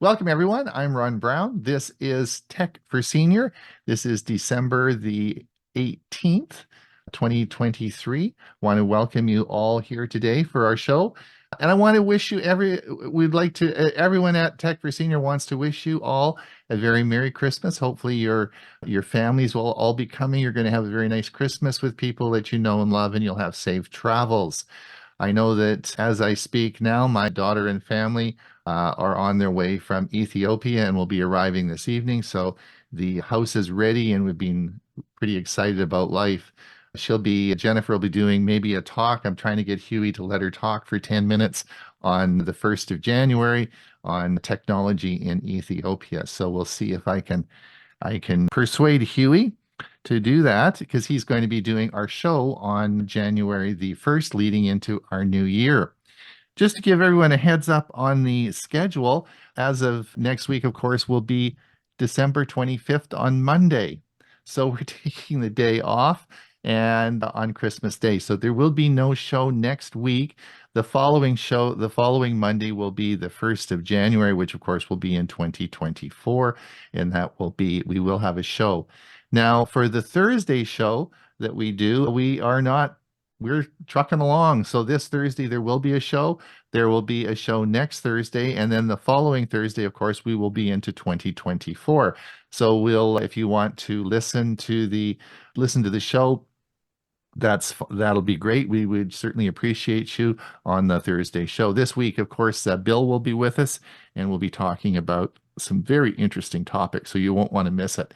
Welcome, everyone. I'm Ron Brown. This is Tech for Senior. This is December the 18th, 2023. Want to welcome you all here today for our show. And I want to wish you everyone at Tech for Senior wants to wish you all a very Merry Christmas. Hopefully your families will all be coming. You're going to have a very nice Christmas with people that you know and love, and you'll have safe travels. I know that as I speak now, my daughter and family are on their way from Ethiopia and will be arriving this evening. So the house is ready and we've been pretty excited about life. Jennifer will be doing maybe a talk. I'm trying to get Huey to let her talk for 10 minutes on the 1st of January on technology in Ethiopia. So we'll see if I can persuade Huey to do that, because he's going to be doing our show on January the 1st, leading into our new year. Just to give everyone a heads up on the schedule, as of next week, of course, will be December 25th on Monday. So we're taking the day off and on Christmas Day. So there will be no show next week. The following Monday will be the 1st of January, which of course will be in 2024. And we will have a show. Now, for the Thursday show that we do, we're trucking along. So this Thursday, there will be a show. There will be a show next Thursday. And then the following Thursday, of course, we will be into 2024. So if you want to listen to the show, that'll be great. We would certainly appreciate you on the Thursday show. This week, of course, Bill will be with us and we'll be talking about some very interesting topics. So you won't want to miss it.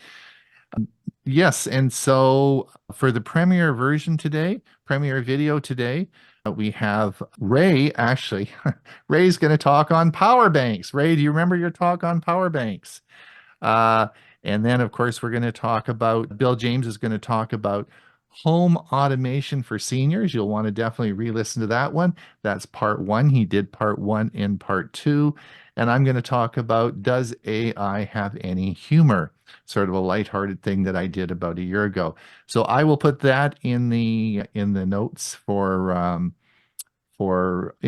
Yes, and so for the premiere video today, we have Ray. Actually, Ray's going to talk on power banks. Ray, do you remember your talk on power banks? And then, of course, Bill James is going to talk about home automation for seniors. You'll want to definitely re-listen to that one. That's part 1. He did part 1 and part 2. And I'm going to talk about, does AI have any humor? Sort of a lighthearted thing that I did about a year ago. So I will put that in the notes in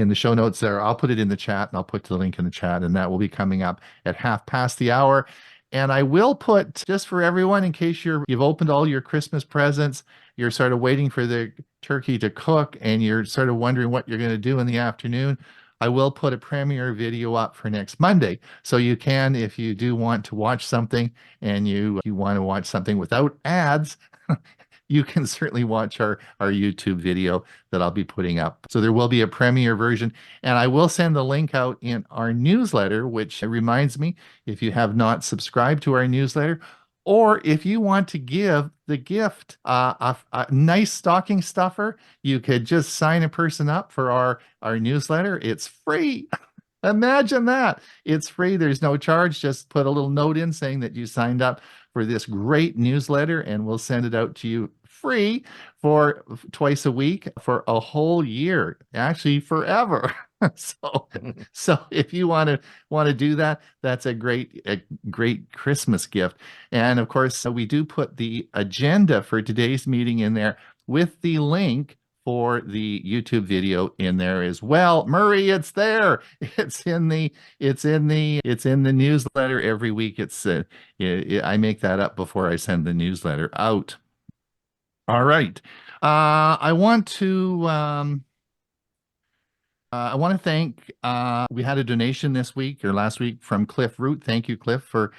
the show notes there. I'll put it in the chat and I'll put the link in the chat, and that will be coming up at 1/2 And I will put, just for everyone, in case you've opened all your Christmas presents, you're sort of waiting for the turkey to cook and you're sort of wondering what you're going to do in the afternoon, I will put a premiere video up for next Monday. So you can, if you do want to watch something and you want to watch something without ads, you can certainly watch our YouTube video that I'll be putting up. So there will be a premiere version, and I will send the link out in our newsletter, which reminds me, if you have not subscribed to our newsletter, or if you want to give the gift a nice stocking stuffer, you could just sign a person up for our newsletter. It's free. Imagine that. It's free. There's no charge. Just put a little note in saying that you signed up for this great newsletter, and we'll send it out to you free for twice a week for a whole year, actually forever. So if you want to do that, that's a great Christmas gift. And of course, we do put the agenda for today's meeting in there with the link for the YouTube video in there as well. Murray, it's there. It's in the newsletter every week. I make that up before I send the newsletter out. All right. I want to thank, we had a donation this week or last week from Cliff Root. Thank you, Cliff, for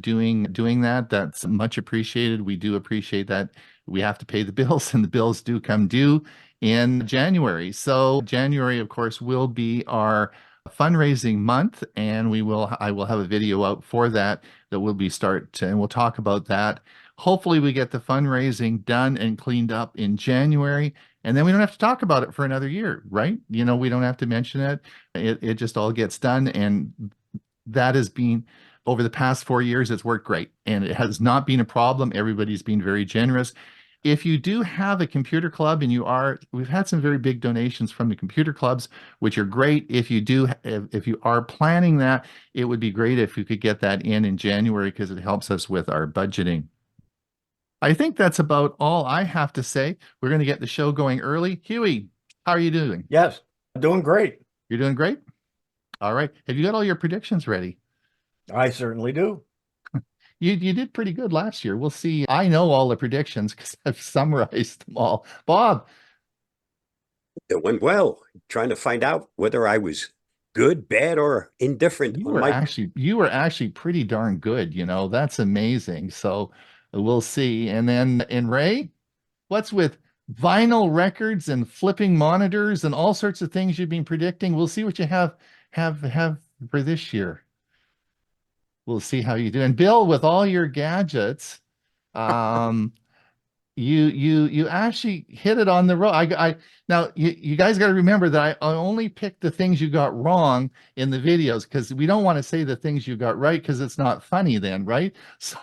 doing that. That's much appreciated. We do appreciate that. We have to pay the bills, and the bills do come due in January. So January, of course, will be our fundraising month, and I will have a video out for that and we'll talk about that. Hopefully we get the fundraising done and cleaned up in January, and then we don't have to talk about it for another year, right? We don't have to mention it. It just all gets done, and that has been, over the past 4 years, it's worked great, and it has not been a problem. Everybody's been very generous. If you do have a computer club and we've had some very big donations from the computer clubs, which are great. If you are planning that, it would be great if you could get that in January, because it helps us with our budgeting. I think that's about all I have to say. We're going to get the show going early. Huey, how are you doing? Yes, doing great. You're doing great? All right. Have you got all your predictions ready? I certainly do. You did pretty good last year. We'll see. I know all the predictions because I've summarized them all. Bob, It went well, trying to find out whether I was good, bad, or indifferent you on were my. actually you were actually pretty darn good, That's amazing. So we'll see. And then in Ray, what's with vinyl records and flipping monitors and all sorts of things you've been predicting? We'll see what you have for this year. We'll see how you do. And Bill, with all your gadgets, um, you actually hit it on the road. Now you guys got to remember that I only picked the things you got wrong in the videos because we don't want to say the things you got right because it's not funny then, right? So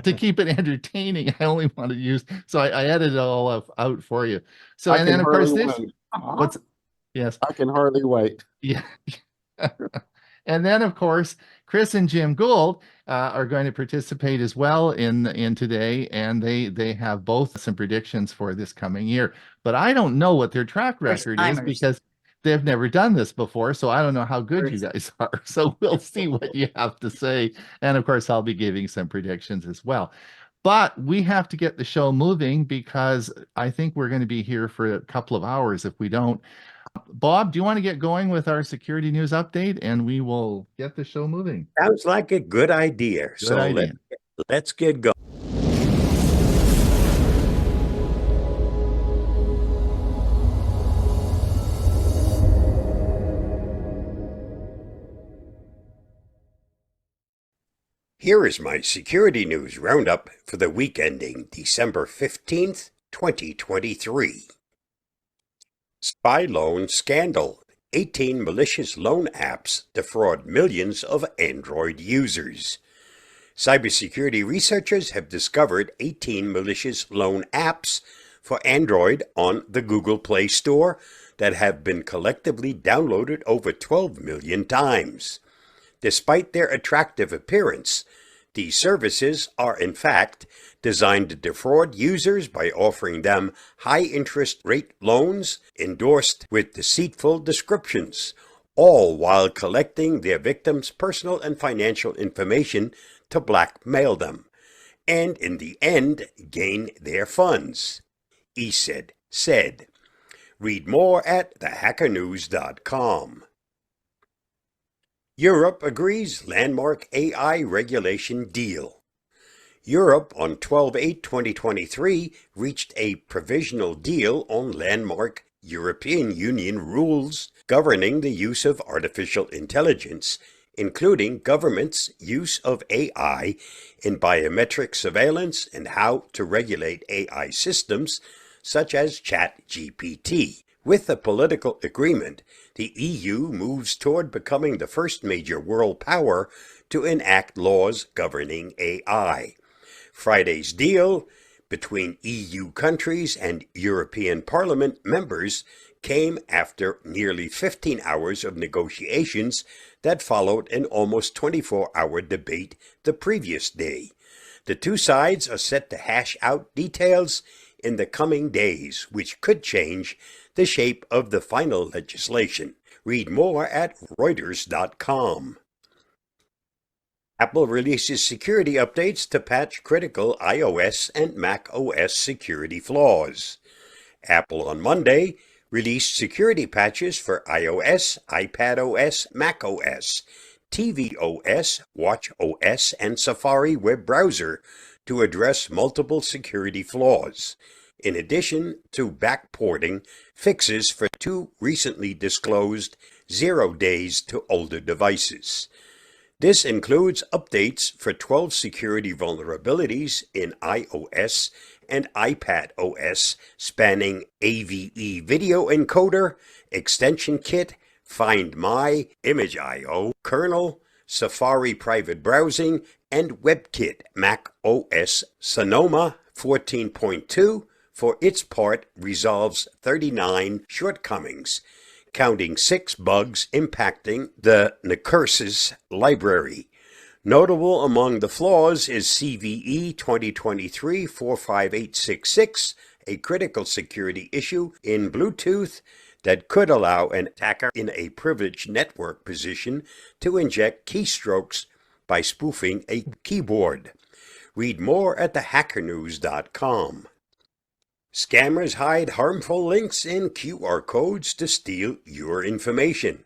to keep it entertaining, I only want to use. So I edited it all out for you. So I and can then of course hardly this wait. what's yes. I can hardly wait. Yeah. And then, of course, Chris and Jim Gould are going to participate as well in today, and they have both some predictions for this coming year. But I don't know what their track record is because they've never done this before, so I don't know how good you guys are. So we'll see what you have to say, and of course, I'll be giving some predictions as well. But we have to get the show moving because I think we're going to be here for a couple of hours if we don't. Bob, do you want to get going with our security news update and we will get the show moving? Sounds like a good idea. Good idea. Let's get going. Here is my security news roundup for the week ending December 15th, 2023. Spy loan scandal. 18 malicious loan apps defraud millions of Android users. Cybersecurity researchers have discovered 18 malicious loan apps for Android on the Google Play Store that have been collectively downloaded over 12 million times. Despite their attractive appearance, these services are in fact designed to defraud users by offering them high interest rate loans endorsed with deceitful descriptions, all while collecting their victims' personal and financial information to blackmail them, and in the end gain their funds. ESED said. Read more at thehackernews.com. Europe agrees landmark AI regulation deal. Europe on 12/8/2023 reached a provisional deal on landmark European Union rules governing the use of artificial intelligence, including governments' use of AI in biometric surveillance and how to regulate AI systems such as ChatGPT. With the political agreement, the EU moves toward becoming the first major world power to enact laws governing AI. Friday's deal between EU countries and European Parliament members came after nearly 15 hours of negotiations that followed an almost 24-hour debate the previous day. The two sides are set to hash out details in the coming days, which could change the shape of the final legislation. Read more at Reuters.com. Apple releases security updates to patch critical iOS and macOS security flaws. Apple on Monday released security patches for iOS, iPadOS, macOS, tvOS, watchOS, and Safari web browser to address multiple security flaws, in addition to backporting fixes for two recently disclosed 0 days to older devices. This includes updates for 12 security vulnerabilities in iOS and iPadOS spanning AVE video encoder, extension kit, Find My, Image.io, kernel, Safari private browsing, and WebKit. Mac OS Sonoma 14.2, for its part, resolves 39 shortcomings, counting 6 bugs impacting the ℚ library. Notable among the flaws is CVE 2023-45866, a critical security issue in Bluetooth that could allow an attacker in a privileged network position to inject keystrokes by spoofing a keyboard. Read more at thehackernews.com. Scammers hide harmful links in QR codes to steal your information.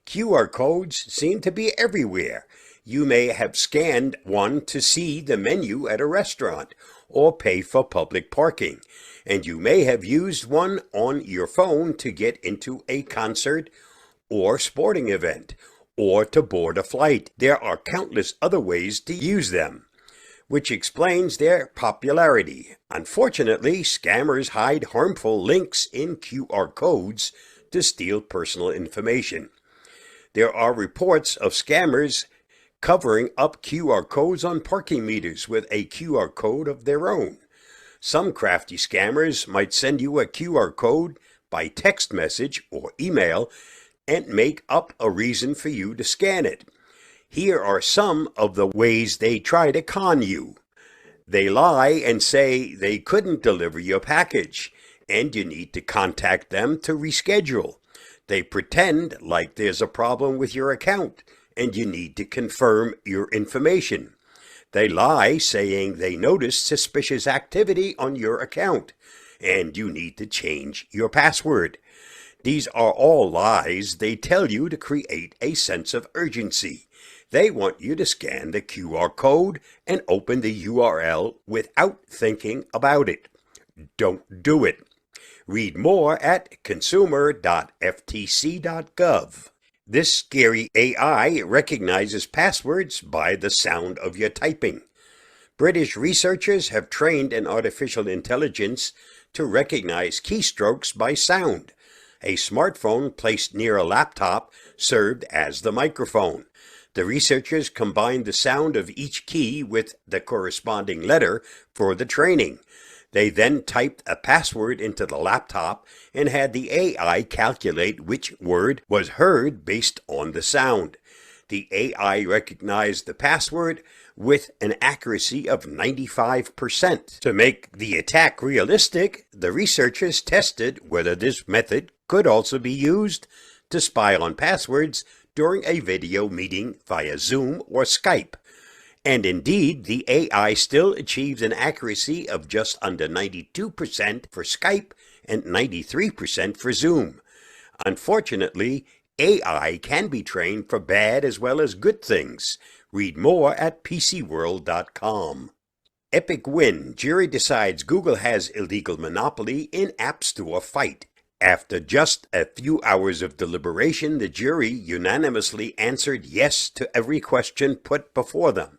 QR codes seem to be everywhere. You may have scanned one to see the menu at a restaurant or pay for public parking, and you may have used one on your phone to get into a concert or sporting event, or to board a flight. There are countless other ways to use them, which explains their popularity. Unfortunately, scammers hide harmful links in QR codes to steal personal information. There are reports of scammers covering up QR codes on parking meters with a QR code of their own. Some crafty scammers might send you a QR code by text message or email and make up a reason for you to scan it. Here are some of the ways they try to con you. They lie and say they couldn't deliver your package, and you need to contact them to reschedule. They pretend like there's a problem with your account, and you need to confirm your information. They lie saying they noticed suspicious activity on your account, and you need to change your password. These are all lies they tell you to create a sense of urgency. They want you to scan the QR code and open the URL without thinking about it. Don't do it. Read more at consumer.ftc.gov. This scary AI recognizes passwords by the sound of your typing. British researchers have trained an artificial intelligence to recognize keystrokes by sound. A smartphone placed near a laptop served as the microphone. The researchers combined the sound of each key with the corresponding letter for the training. They then typed a password into the laptop and had the AI calculate which word was heard based on the sound. The AI recognized the password with an accuracy of 95%. To make the attack realistic, the researchers tested whether this method could also be used to spy on passwords during a video meeting via Zoom or Skype. And indeed, the AI still achieves an accuracy of just under 92% for Skype and 93% for Zoom. Unfortunately, AI can be trained for bad as well as good things. Read more at pcworld.com. Epic win. Jury decides Google has illegal monopoly in App Store fight. After just a few hours of deliberation, the jury unanimously answered yes to every question put before them.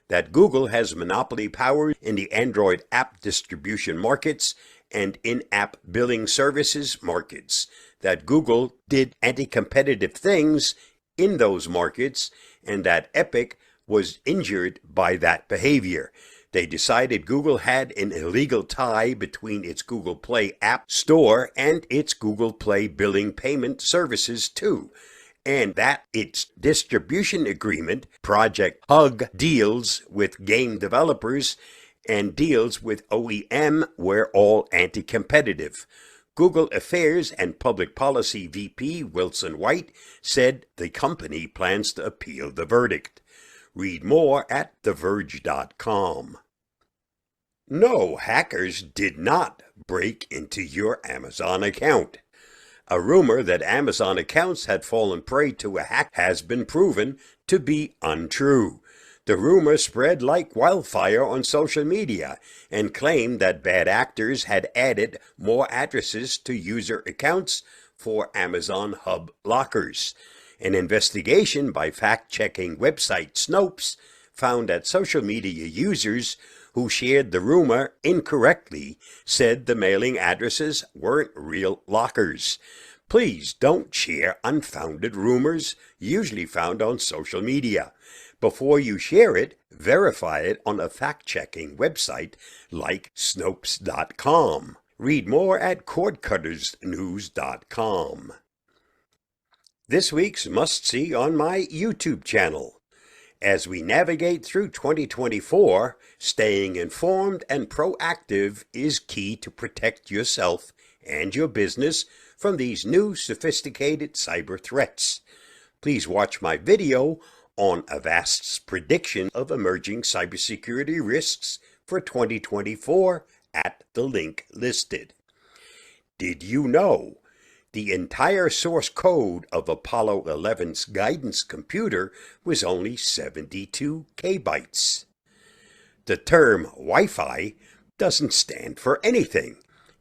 That Google has monopoly power in the Android app distribution markets and in-app billing services markets. That Google did anti-competitive things in those markets, and that Epic was injured by that behavior. They decided Google had an illegal tie between its Google Play App Store and its Google Play billing payment services too, and that its distribution agreement, Project Hug, deals with game developers and deals with OEM were all anti-competitive. Google Affairs and Public Policy VP Wilson White said the company plans to appeal the verdict. Read more at TheVerge.com. No, hackers did not break into your Amazon account. A rumor that Amazon accounts had fallen prey to a hack has been proven to be untrue. The rumor spread like wildfire on social media and claimed that bad actors had added more addresses to user accounts for Amazon Hub lockers. An investigation by fact-checking website Snopes found that social media users who shared the rumor incorrectly said the mailing addresses weren't real lockers. Please don't share unfounded rumors usually found on social media. Before you share it, verify it on a fact-checking website like Snopes.com. Read more at cordcuttersnews.com. This week's must-see on my YouTube channel. As we navigate through 2024, staying informed and proactive is key to protect yourself and your business from these new sophisticated cyber threats. Please watch my video on Avast's prediction of emerging cybersecurity risks for 2024 at the link listed. Did you know the entire source code of Apollo 11's guidance computer was only 72 kbytes? The term Wi-Fi doesn't stand for anything.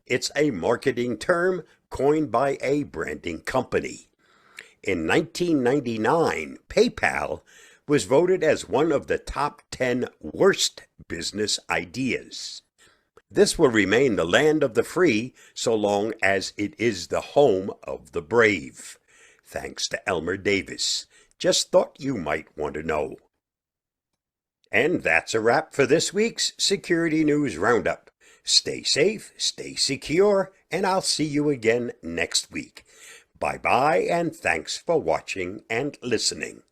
It's a marketing term coined by a branding company. In 1999, PayPal was voted as one of the top 10 worst business ideas. This will remain the land of the free so long as it is the home of the brave. Thanks to Elmer Davis. Just thought you might want to know. And that's a wrap for this week's Security News Roundup. Stay safe, stay secure, and I'll see you again next week. Bye-bye, and thanks for watching and listening.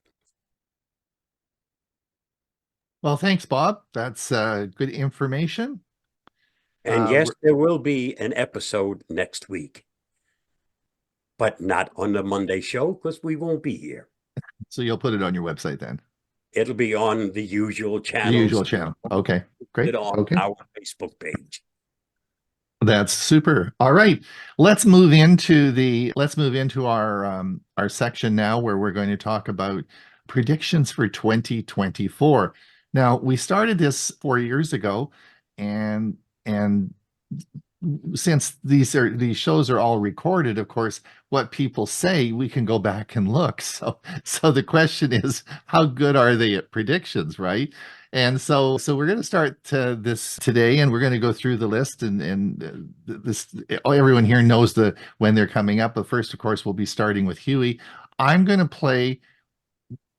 Well, thanks, Bob. That's good information. And yes, there will be an episode next week, but not on the Monday show because we won't be here. So you'll put it on your website then? It'll be on the usual channel. The usual channel. Okay, great. On our Facebook page. That's super. All right, let's move into our section now, where we're going to talk about predictions for 2024. Now, we started this 4 years ago, and since these shows are all recorded, of course, what people say, we can go back and look. So the question is, how good are they at predictions, right? So we're going to start this today, and we're going to go through the list, and this, everyone here knows when they're coming up. But first, of course, we'll be starting with Huey. I'm going to play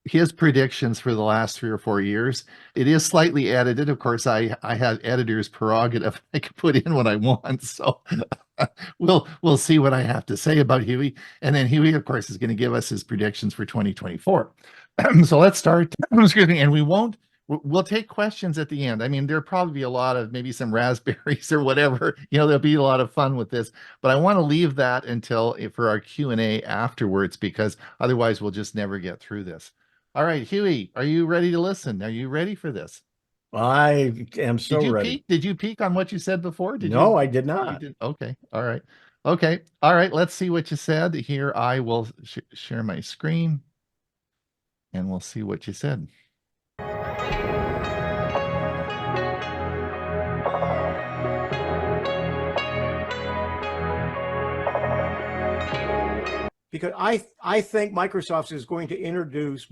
his predictions for the last 3 or 4 years. It is slightly edited. Of course, I have editor's prerogative. I can put in what I want. So we'll see what I have to say about Huey. And then Huey, of course, is going to give us his predictions for 2024. So let's start. Excuse me. And we'll take questions at the end. I mean, there'll probably be a lot of maybe some raspberries or whatever. There'll be a lot of fun with this, but I want to leave that for our Q&A afterwards, because otherwise we'll just never get through this. All right, Huey, are you ready to listen? Are you ready for this? I am so ready. Did you peek on what you said before? No, I did not. Okay. All right. Okay. All right. Let's see what you said. Here, I will share my screen, and we'll see what you said. Because I think Microsoft is going to introduce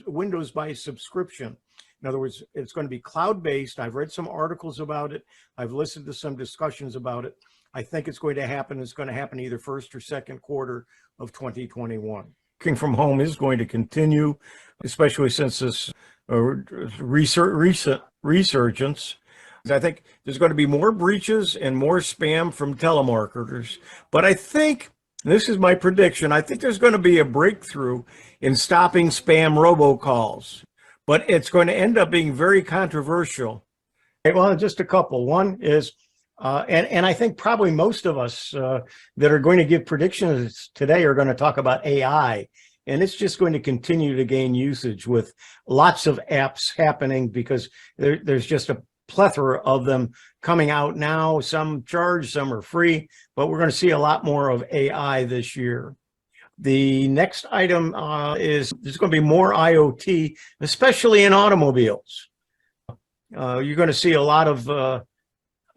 Windows by subscription. In other words, it's going to be cloud-based. I've read some articles about it. I've listened to some discussions about it. I think it's going to happen. It's going to happen either first or second quarter of 2021. Working from home is going to continue, especially since this recent resurgence. I think there's going to be more breaches and more spam from telemarketers. But I think, this is my prediction, I think there's going to be a breakthrough in stopping spam robocalls, but it's going to end up being very controversial. Well, just a couple. One is, and I think probably most of us that are going to give predictions today are going to talk about AI, and it's just going to continue to gain usage with lots of apps happening, because there's just a plethora of them coming out now. Some charge, some are free, but we're going to see a lot more of AI this year. The next item is there's going to be more IoT, especially in automobiles. You're going to see a lot of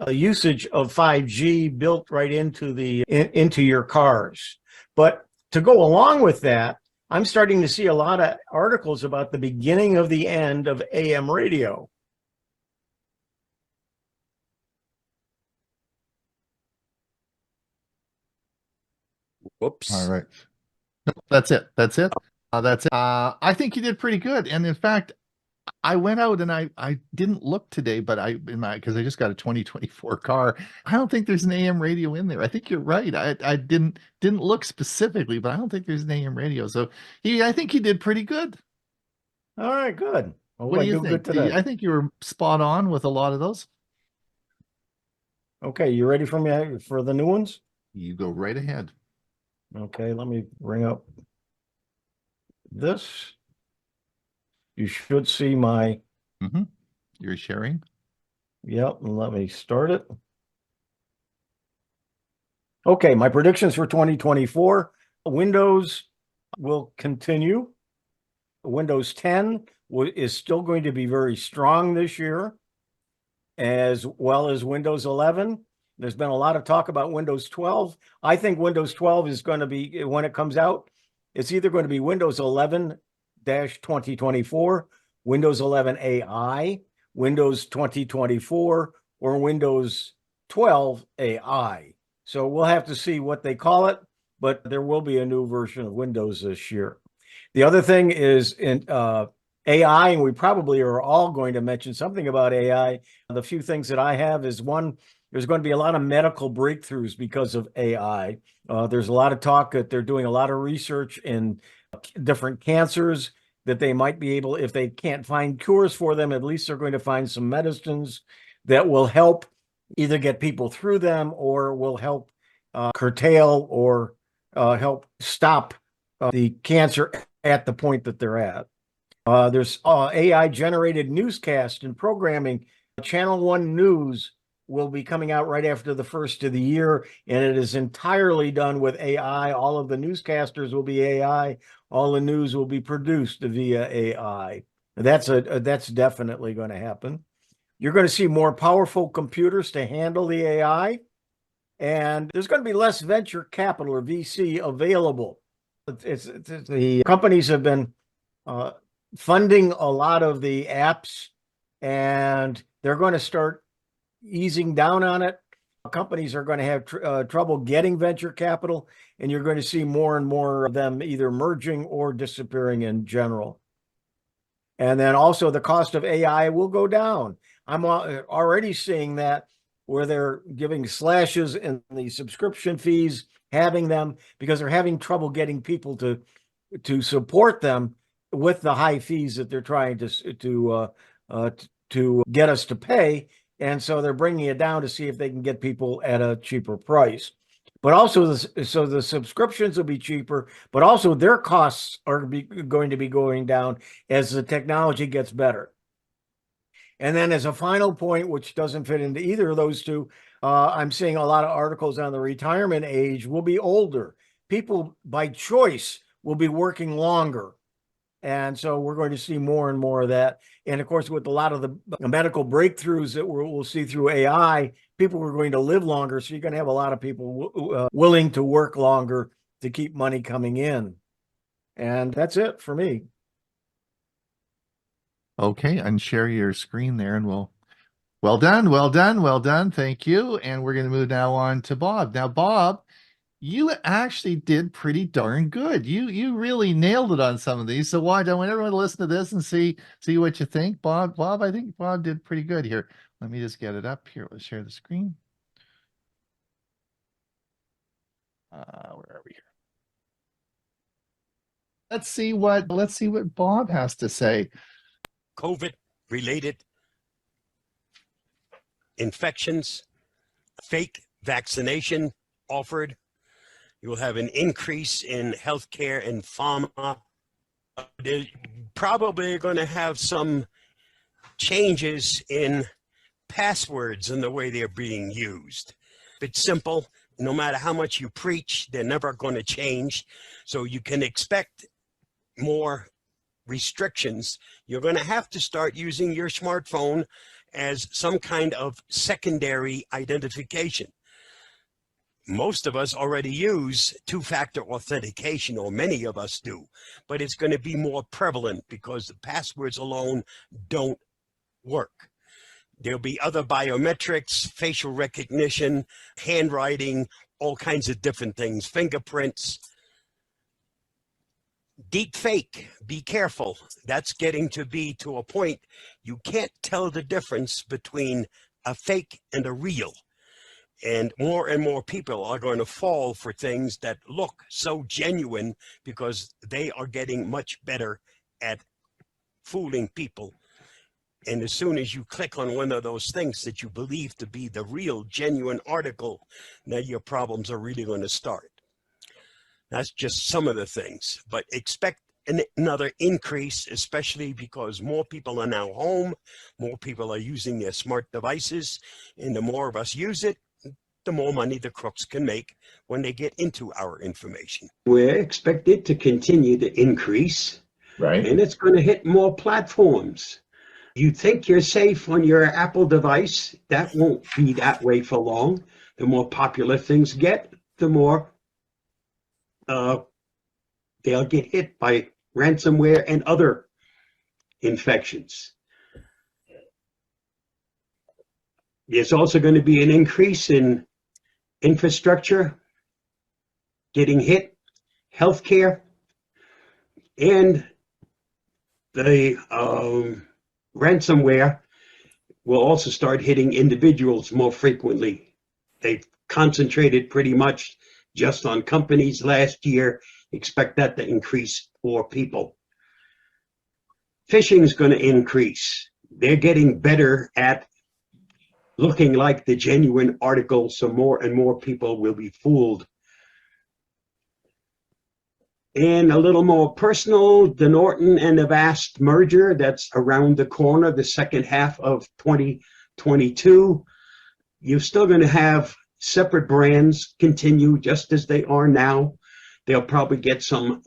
usage of 5G built right into your cars. But to go along with that, I'm starting to see a lot of articles about the beginning of the end of AM radio. Whoops. All right. That's it. That's it. That's it. I think you did pretty good. And in fact, I went out and I didn't look today, but because I just got a 2024 car. I don't think there's an AM radio in there. I think you're right. I didn't look specifically, but I don't think there's an AM radio. So I think you did pretty good. All right, good. Well, what do you think? I think you were spot on with a lot of those. Okay, you ready for the new ones? You go right ahead. Okay, let me bring up this. You should see my, You're sharing. yep, and let me start it. Okay, my predictions for 2024. Windows will continue. Windows 10 is still going to be very strong this year, as well as Windows 11. There's been a lot of talk about Windows 12. I think Windows 12 is going to be, when it comes out, it's either going to be Windows 11-2024, Windows 11 AI, Windows 2024, or Windows 12 AI. So we'll have to see what they call it, but there will be a new version of Windows this year. The other thing is in AI, and we probably are all going to mention something about AI. The few things that I have is one, there's going to be a lot of medical breakthroughs because of AI. There's a lot of talk that they're doing a lot of research in different cancers that they might be able, if they can't find cures for them, at least they're going to find some medicines that will help either get people through them or will help curtail or help stop the cancer at the point that they're at. There's AI generated newscast and programming. Channel 1 News will be coming out right after the first of the year, and it is entirely done with AI. All of the newscasters will be AI. All the news will be produced via AI. That's definitely going to happen. You're going to see more powerful computers to handle the AI, and there's going to be less venture capital or VC available. The companies have been funding a lot of the apps, and they're going to start easing down on it. Companies are going to have trouble getting venture capital, and you're going to see more and more of them either merging or disappearing in general. And then also the cost of AI will go down. I'm already seeing that where they're giving slashes in the subscription fees, having them because they're having trouble getting people to support them with the high fees that they're trying to get us to pay. And so they're bringing it down to see if they can get people at a cheaper price. But also, so the subscriptions will be cheaper, but also their costs are going to be going down as the technology gets better. And then as a final point, which doesn't fit into either of those two, I'm seeing a lot of articles on the retirement age will be older. People by choice will be working longer. And so we're going to see more and more of that. And of course, with a lot of the medical breakthroughs that we'll see through AI, people are going to live longer. So you're going to have a lot of people willing to work longer to keep money coming in. And that's it for me. Okay, unshare your screen there and well done. Thank you. And we're going to move now on to Bob. Now, Bob, you actually did pretty darn good. You really nailed it on some of these. So why don't everyone listen to this and see what you think? Bob, I think Bob did pretty good here. Let me just get it up here. Let's share the screen. Where are we here? Let's see what Bob has to say. COVID-related infections, fake vaccination offered. You will have an increase in healthcare and pharma. They're probably going to have some changes in passwords and the way they're being used. It's simple. No matter how much you preach, they're never going to change. So you can expect more restrictions. You're going to have to start using your smartphone as some kind of secondary identification. Most of us already use two-factor authentication, or many of us do, but it's going to be more prevalent because the passwords alone don't work. There'll be other biometrics, facial recognition, handwriting, all kinds of different things, fingerprints. Deep fake, be careful. That's getting to be to a point you can't tell the difference between a fake and a real. And more people are going to fall for things that look so genuine because they are getting much better at fooling people. And as soon as you click on one of those things that you believe to be the real, genuine article, now your problems are really going to start. That's just some of the things, but expect another increase, especially because more people are now home, more people are using their smart devices, and the more of us use it, the more money the crooks can make when they get into our information. We're expected to continue to increase, Right. and it's going to hit more platforms. You think you're safe on your Apple device, that won't be that way for long. The more popular things get, the more they'll get hit by ransomware and other infections. There's also going to be an increase in infrastructure getting hit, healthcare, and the ransomware will also start hitting individuals more frequently. They've concentrated pretty much just on companies last year. Expect that to increase for people. Phishing is going to increase. They're getting better at looking like the genuine article, so more and more people will be fooled. And a little more personal, the Norton and Avast merger, that's around the corner, the second half of 2022. You're still going to have separate brands continue just as they are now. They'll probably get some,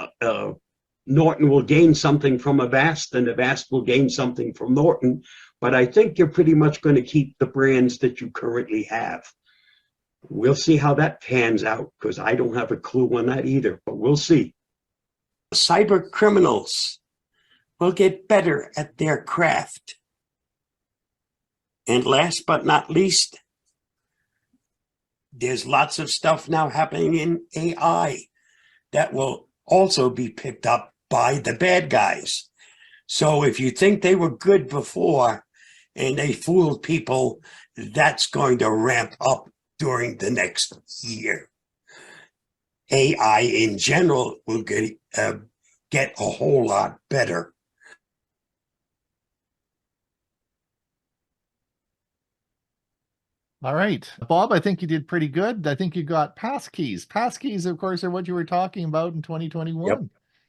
Norton will gain something from Avast, and Avast will gain something from Norton. But I think you're pretty much going to keep the brands that you currently have. We'll see how that pans out, because I don't have a clue on that either, but we'll see. Cyber criminals will get better at their craft. And last but not least, there's lots of stuff now happening in AI that will also be picked up by the bad guys. So if you think they were good before and they fooled people, that's going to ramp up during the next year. AI in general will get a whole lot better. All right, Bob, I think you did pretty good. I think you got passkeys. Passkeys, of course, are what you were talking about in 2021. Yep.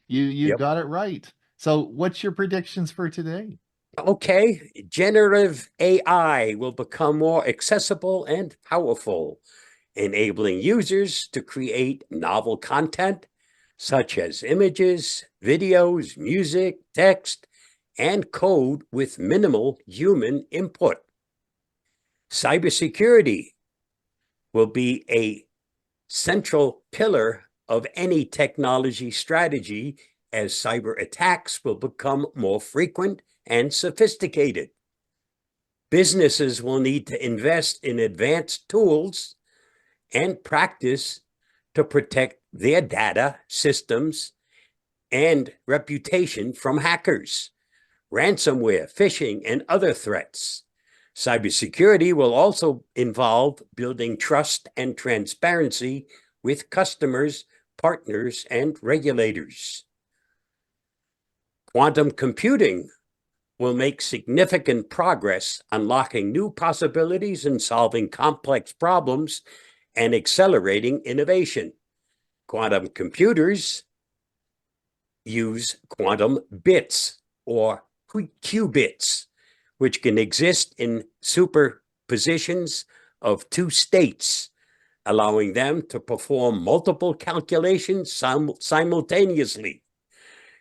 You got it right. So what's your predictions for today? Okay, generative AI will become more accessible and powerful, enabling users to create novel content such as images, videos, music, text, and code with minimal human input. Cybersecurity will be a central pillar of any technology strategy as cyber attacks will become more frequent and sophisticated. Businesses will need to invest in advanced tools and practice to protect their data, systems, and reputation from hackers, ransomware, phishing, and other threats. Cybersecurity will also involve building trust and transparency with customers, partners, and regulators. Quantum computing will make significant progress, unlocking new possibilities and solving complex problems and accelerating innovation. Quantum computers use quantum bits or qubits, which can exist in superpositions of two states, allowing them to perform multiple calculations simultaneously.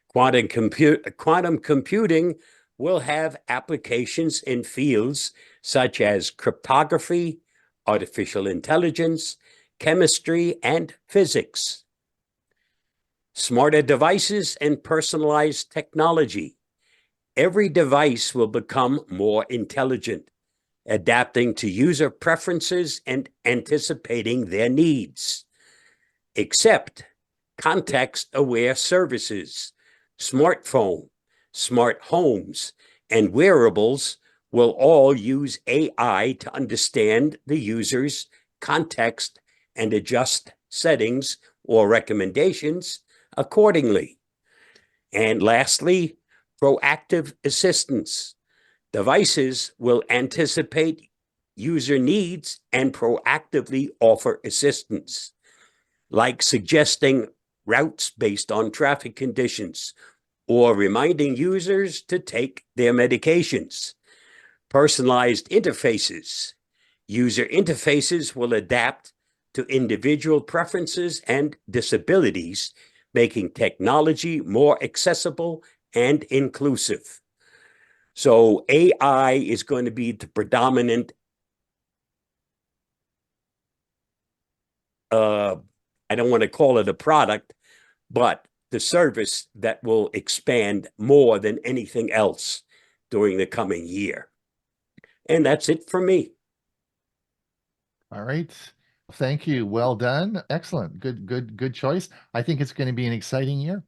Quantum computing will have applications in fields such as cryptography, artificial intelligence, chemistry, and physics. Smarter devices and personalized technology. Every device will become more intelligent, adapting to user preferences and anticipating their needs. Except context-aware services, smartphone, smart homes, and wearables will all use AI to understand the user's context and adjust settings or recommendations accordingly. And lastly, proactive assistance. Devices will anticipate user needs and proactively offer assistance, like suggesting routes based on traffic conditions or reminding users to take their medications. Personalized interfaces. User interfaces will adapt to individual preferences and disabilities, making technology more accessible and inclusive. So AI is going to be the predominant I don't want to call it a product, but the service that will expand more than anything else during the coming year. And that's it for me. All right. Thank you. Well done. Excellent. Good choice. I think it's going to be an exciting year.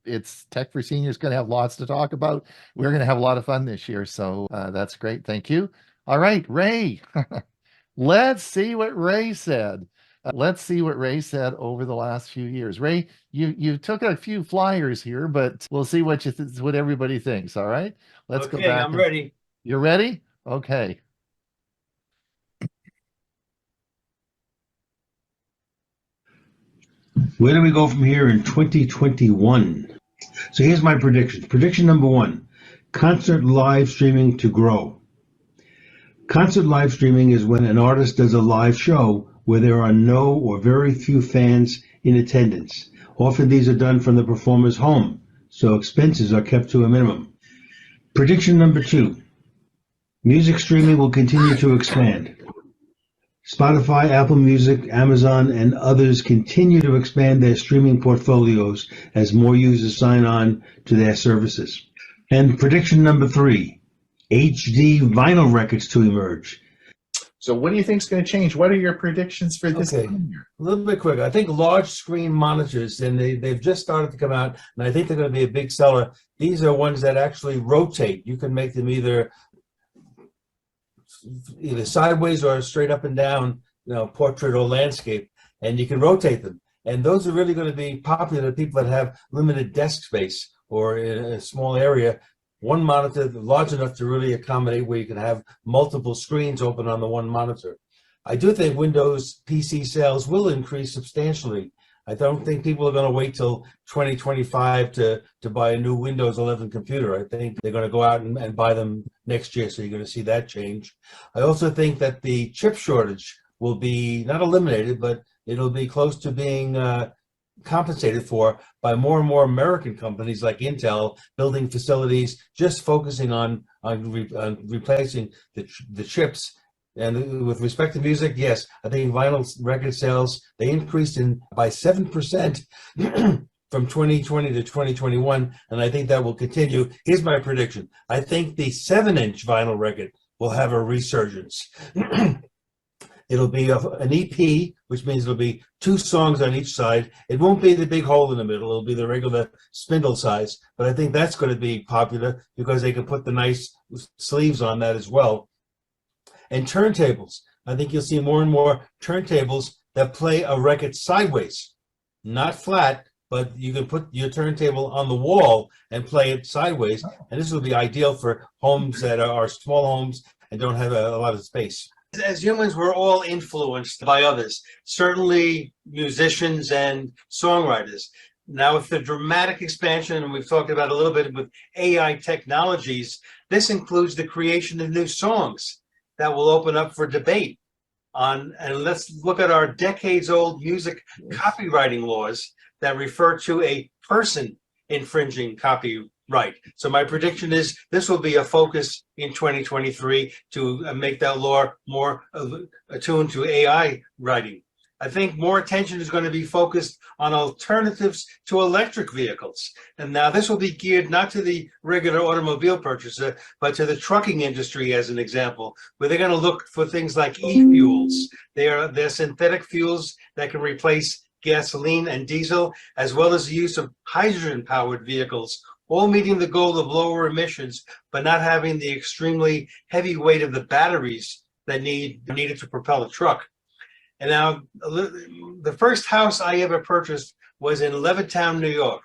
It's Tech for Seniors, going to have lots to talk about. We're going to have a lot of fun this year. So that's great. Thank you. All right, Ray. Let's see what Ray said. Let's see what Ray said over the last few years. Ray, you took a few flyers here, but we'll see what what everybody thinks. All right. Let's go back. I'm ready. You're ready? Okay. Where do we go from here in 2021? So here's my predictions. Prediction number one, concert live streaming to grow. Concert live streaming is when an artist does a live show where there are no or very few fans in attendance. Often these are done from the performer's home, so expenses are kept to a minimum. Prediction number two, music streaming will continue to expand. Spotify, Apple Music, Amazon, and others continue to expand their streaming portfolios as more users sign on to their services. And prediction number three, HD vinyl records to emerge. So what do you think is going to change? What are your predictions for this year? A little bit quicker. I think large screen monitors, and they've just started to come out, and I think they're going to be a big seller. These are ones that actually rotate. You can make them either sideways or straight up and down, portrait or landscape, and you can rotate them. And those are really going to be popular to people that have limited desk space or in a small area. One monitor large enough to really accommodate where you can have multiple screens open on the one monitor. I do think Windows PC sales will increase substantially. I don't think people are going to wait till 2025 to buy a new Windows 11 computer. I think they're going to go out and buy them next year, so you're going to see that change. I also think that the chip shortage will be not eliminated, but it'll be close to being compensated for by more and more American companies like Intel building facilities just focusing on replacing the chips. And with respect to music, yes, I think vinyl record sales, they increased by 7% from 2020 to 2021, and I think that will continue. Here's my prediction. I think the 7-inch vinyl record will have a resurgence. It'll be an EP, which means it'll be 2 songs on each side. It won't be the big hole in the middle. It'll be the regular spindle size, but I think that's going to be popular because they can put the nice sleeves on that as well. And turntables. I think you'll see more and more turntables that play a record sideways, not flat, but you can put your turntable on the wall and play it sideways. And this will be ideal for homes that are small homes and don't have a lot of space. As humans, we're all influenced by others, certainly musicians and songwriters. Now, with the dramatic expansion, and we've talked about a little bit with AI technologies, this includes the creation of new songs that will open up for debate on, and let's look at our decades-old music copywriting laws that refer to a person infringing copyright. So my prediction is this will be a focus in 2023 to make that law more attuned to AI writing. I think more attention is going to be focused on alternatives to electric vehicles. And now this will be geared not to the regular automobile purchaser, but to the trucking industry as an example, where they're going to look for things like e-fuels. They're synthetic fuels that can replace gasoline and diesel, as well as the use of hydrogen-powered vehicles, all meeting the goal of lower emissions, but not having the extremely heavy weight of the batteries that needed to propel a truck. And now, the first house I ever purchased was in Levittown, New York.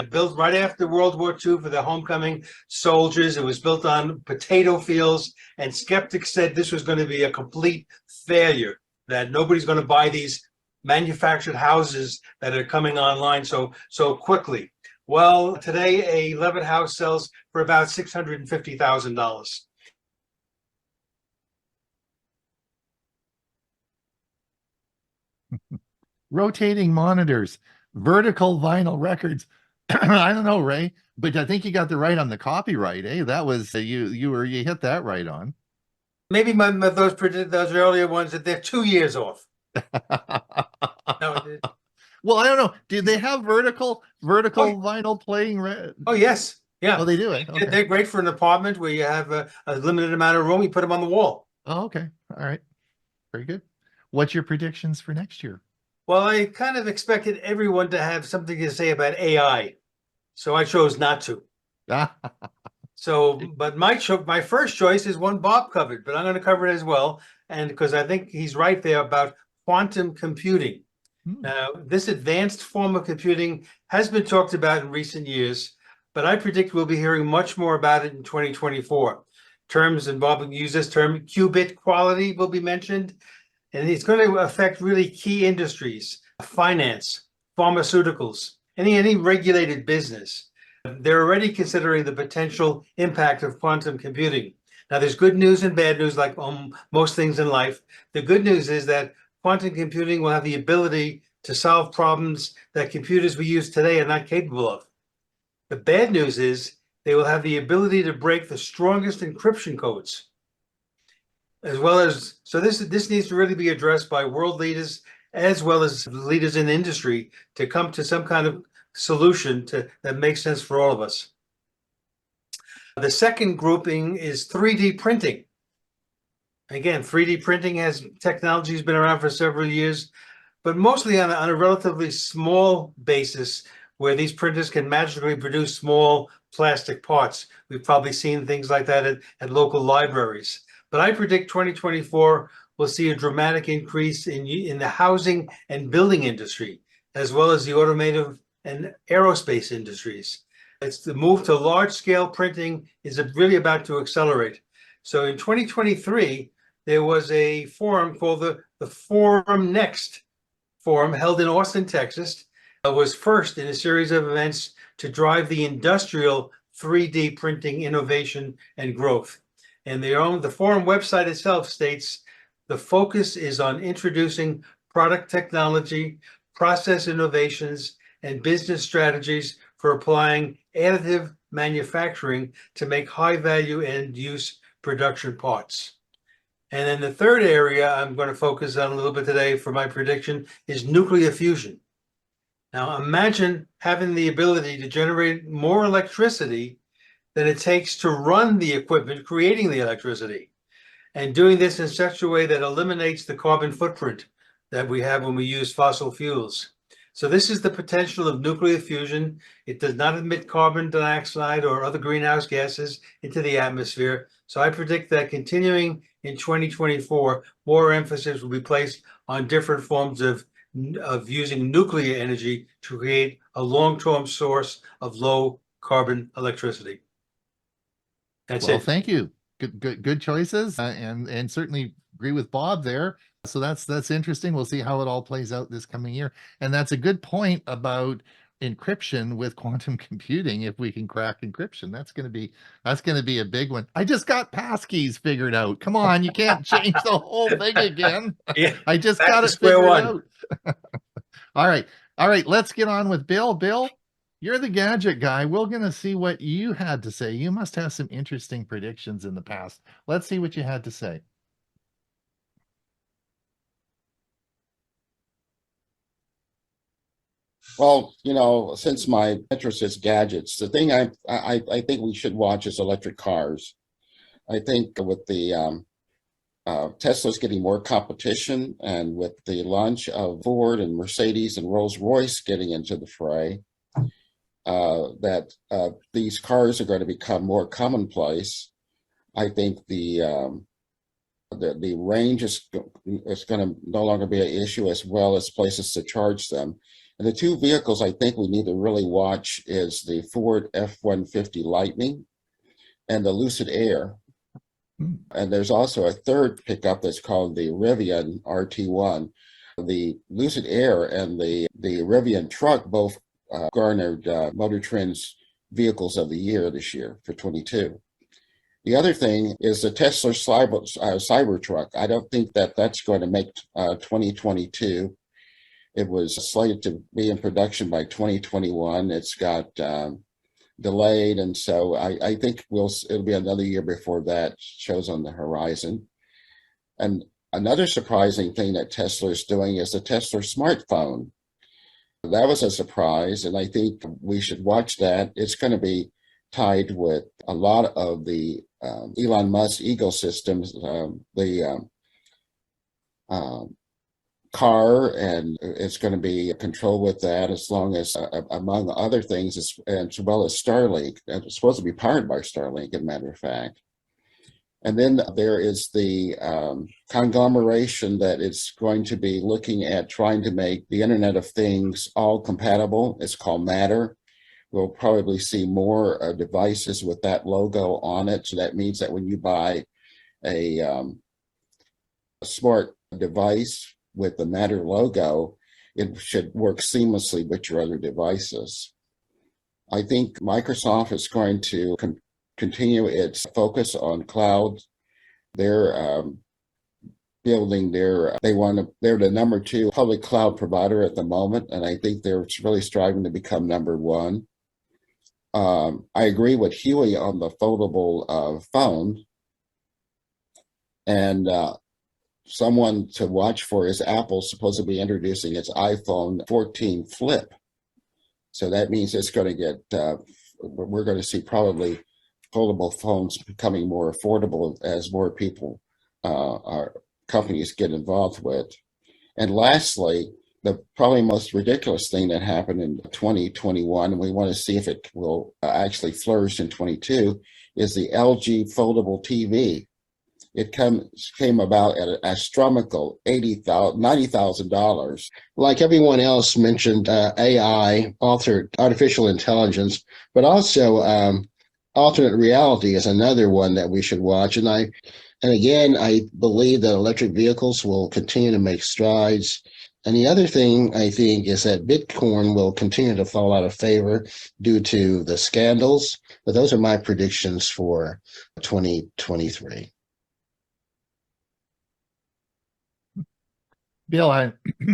Built right after World War II for the homecoming soldiers. It was built on potato fields, and skeptics said this was going to be a complete failure, that nobody's going to buy these manufactured houses that are coming online so quickly. Well, today a Levitt house sells for about $650,000. Rotating monitors, vertical vinyl records. I don't know, Ray, but I think you got the right on the copyright, eh? That was you hit that right on. Maybe those earlier ones that they're 2 years off. No, Well, I don't know. Did they have vertical vinyl playing? oh yes, yeah. Oh, they do it. Okay. They're great for an apartment where you have a limited amount of room. You put them on the wall. Oh, okay. All right. Very good. What's your predictions for next year? Well, I kind of expected everyone to have something to say about AI, so I chose not to. So, but my first choice is one Bob covered, but I'm going to cover it as well, and because I think he's right there about quantum computing. Now, this advanced form of computing has been talked about in recent years, but I predict we'll be hearing much more about it in 2024. Terms, and Bob used this term, qubit quality will be mentioned, and it's going to affect really key industries, finance, pharmaceuticals, any regulated business. They're already considering the potential impact of quantum computing. Now, there's good news and bad news, like most things in life. The good news is that quantum computing will have the ability to solve problems that computers we use today are not capable of. The bad news is they will have the ability to break the strongest encryption codes, as well as, so this needs to really be addressed by world leaders as well as leaders in industry to come to some kind of solution that makes sense for all of us. The second grouping is 3D printing. Again, 3D printing technology has been around for several years, but mostly on a relatively small basis where these printers can magically produce small plastic parts. We've probably seen things like that at local libraries. But I predict 2024 will see a dramatic increase in the housing and building industry, as well as the automotive and aerospace industries. It's the move to large-scale printing is really about to accelerate. So in 2023, there was a forum called the Forum Next forum held in Austin, Texas. It was first in a series of events to drive the industrial 3D printing innovation and growth. And the forum website itself states, the focus is on introducing product technology, process innovations, and business strategies for applying additive manufacturing to make high-value end-use production parts. And then the third area I'm going to focus on a little bit today for my prediction is nuclear fusion. Now, imagine having the ability to generate more electricity than it takes to run the equipment creating the electricity, and doing this in such a way that eliminates the carbon footprint that we have when we use fossil fuels. So this is the potential of nuclear fusion. It does not emit carbon dioxide or other greenhouse gases into the atmosphere. So I predict that continuing in 2024, more emphasis will be placed on different forms of using nuclear energy to create a long-term source of low carbon electricity. That's it. Well, thank you. Good choices, and certainly agree with Bob there. So that's interesting. We'll see how it all plays out this coming year. And that's a good point about encryption with quantum computing. If we can crack encryption, that's going to be a big one. I just got passkeys figured out. Come on, you can't change the whole thing again. Yeah, I just got it figured out. All right. Let's get on with Bill. Bill, you're the gadget guy. We're going to see what you had to say. You must have some interesting predictions in the past. Let's see what you had to say. Well, since my interest is gadgets, the thing I think we should watch is electric cars. I think with the Tesla's getting more competition, and with the launch of Ford and Mercedes and Rolls-Royce getting into the fray, that these cars are going to become more commonplace. I think the range is going to no longer be an issue, as well as places to charge them. And the two vehicles I think we need to really watch is the Ford F-150 Lightning and the Lucid Air. And there's also a third pickup that's called the Rivian RT1. The Lucid Air and the Rivian truck both garnered Motor Trend's Vehicles of the Year this year for 22. The other thing is the Tesla Cybertruck. I don't think that that's going to make 2022. It was slated to be in production by 2021. It's got delayed, and so I think it'll be another year before that shows on the horizon. And another surprising thing that Tesla is doing is the Tesla smartphone. That was a surprise, and I think we should watch that. It's going to be tied with a lot of the Elon Musk ecosystems, the car, and it's going to be controlled with that, as long as, among other things, as well as Starlink. It's supposed to be powered by Starlink, as a matter of fact. And then there is the conglomeration that is going to be looking at trying to make the Internet of Things all compatible. It's called Matter. We'll probably see more devices with that logo on it. So that means that when you buy a smart device with the Matter logo, it should work seamlessly with your other devices. I think Microsoft is going to continue its focus on cloud. They're building they're the #2 public cloud provider at the moment, and I think they're really striving to become #1. I agree with Huey on the foldable phone, and someone to watch for is Apple, supposed to be introducing its iPhone 14 Flip. So that means it's going to get, we're going to see probably foldable phones becoming more affordable as more people, companies get involved with. And lastly, the probably most ridiculous thing that happened in 2021, and we want to see if it will actually flourish in 22, is the LG foldable TV. It came about at an astronomical $90,000. Like everyone else mentioned, AI, artificial intelligence, but also alternate reality is another one that we should watch. And again, I believe that electric vehicles will continue to make strides. And the other thing I think is that Bitcoin will continue to fall out of favor due to the scandals. But those are my predictions for 2023. Bill,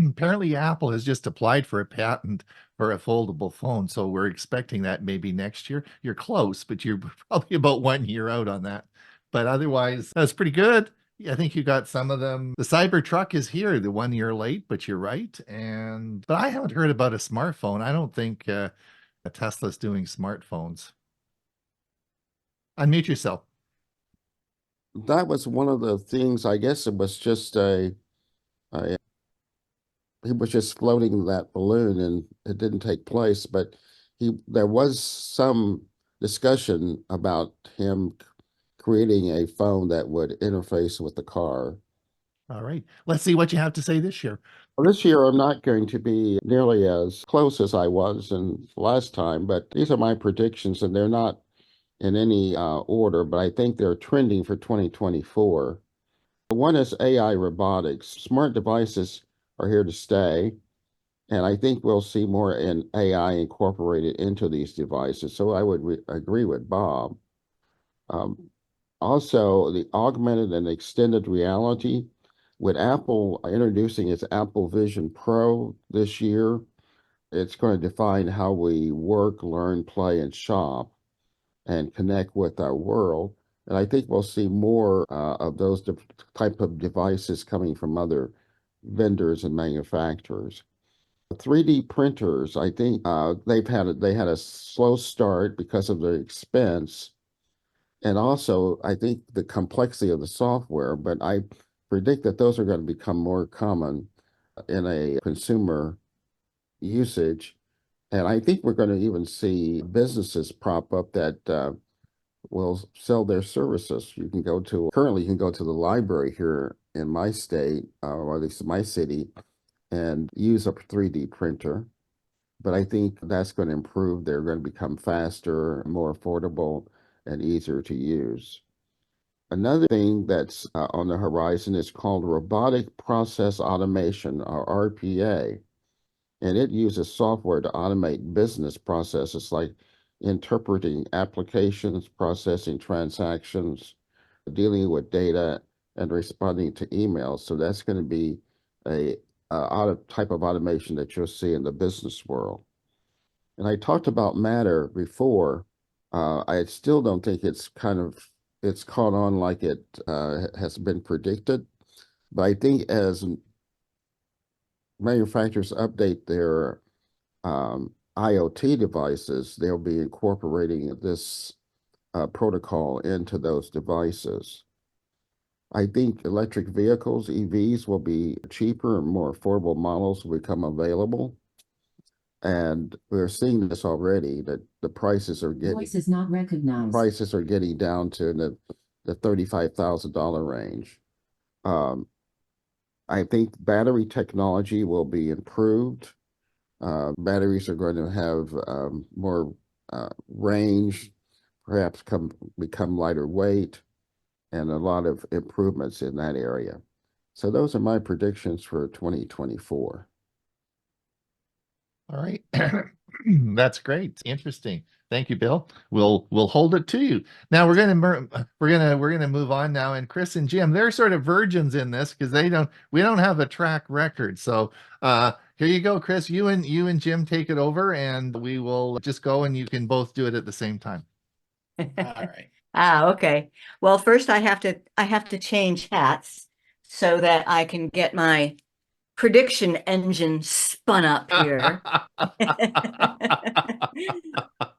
apparently Apple has just applied for a patent for a foldable phone, so we're expecting that maybe next year. You're close, but you're probably about 1 year out on that. But otherwise, that's pretty good. I think you got some of them. The Cybertruck is here, the 1 year late, but you're right. But I haven't heard about a smartphone. I don't think Tesla's doing smartphones. Unmute yourself. That was one of the things. I guess it was just he was just floating that balloon, and it didn't take place. But there was some discussion about him creating a phone that would interface with the car. All right. Let's see what you have to say this year. Well, this year, I'm not going to be nearly as close as I was in last time, but these are my predictions, and they're not in any order, but I think they're trending for 2024. One is AI robotics. Smart devices are here to stay, and I think we'll see more in AI incorporated into these devices. So I would agree with Bob. Also, the augmented and extended reality, with Apple introducing its Apple Vision Pro this year, it's going to define how we work, learn, play, and shop, and connect with our world. And I think we'll see more of those type of devices coming from other vendors and manufacturers. 3D printers, I think they had a slow start because of the expense, and also I think the complexity of the software. But I predict that those are going to become more common in a consumer usage, and I think we're going to even see businesses prop up that will sell their services. Currently you can go to the library here in my state, or at least my city, and use a 3D printer. But I think that's going to improve. They're going to become faster, more affordable, and easier to use. Another thing that's on the horizon is called robotic process automation, or RPA. and it uses software to automate business processes like interpreting applications, processing transactions, dealing with data, and responding to emails. So that's going to be a type of automation that you'll see in the business world. And I talked about Matter before. I still don't think it's caught on like it has been predicted. But I think as manufacturers update their IoT devices, they'll be incorporating this protocol into those devices. I think electric vehicles, EVs, will be cheaper and more affordable models will become available. And we're seeing this already, that the prices are getting Voice is not recognized. Prices are getting down to the $35,000 range. I think battery technology will be improved. Batteries are going to have more range, perhaps become lighter weight, and a lot of improvements in that area. So those are my predictions for 2024. All right. That's great. Interesting. Thank you, Bill. We'll hold it to you. Now we're gonna move on now. And Chris and Jim, they're sort of virgins in this because we don't have a track record. So here you go, Chris. You and Jim take it over, and we will just go, and you can both do it at the same time. All right. Okay. Well, first I have to change hats so that I can get my prediction engine spun up here.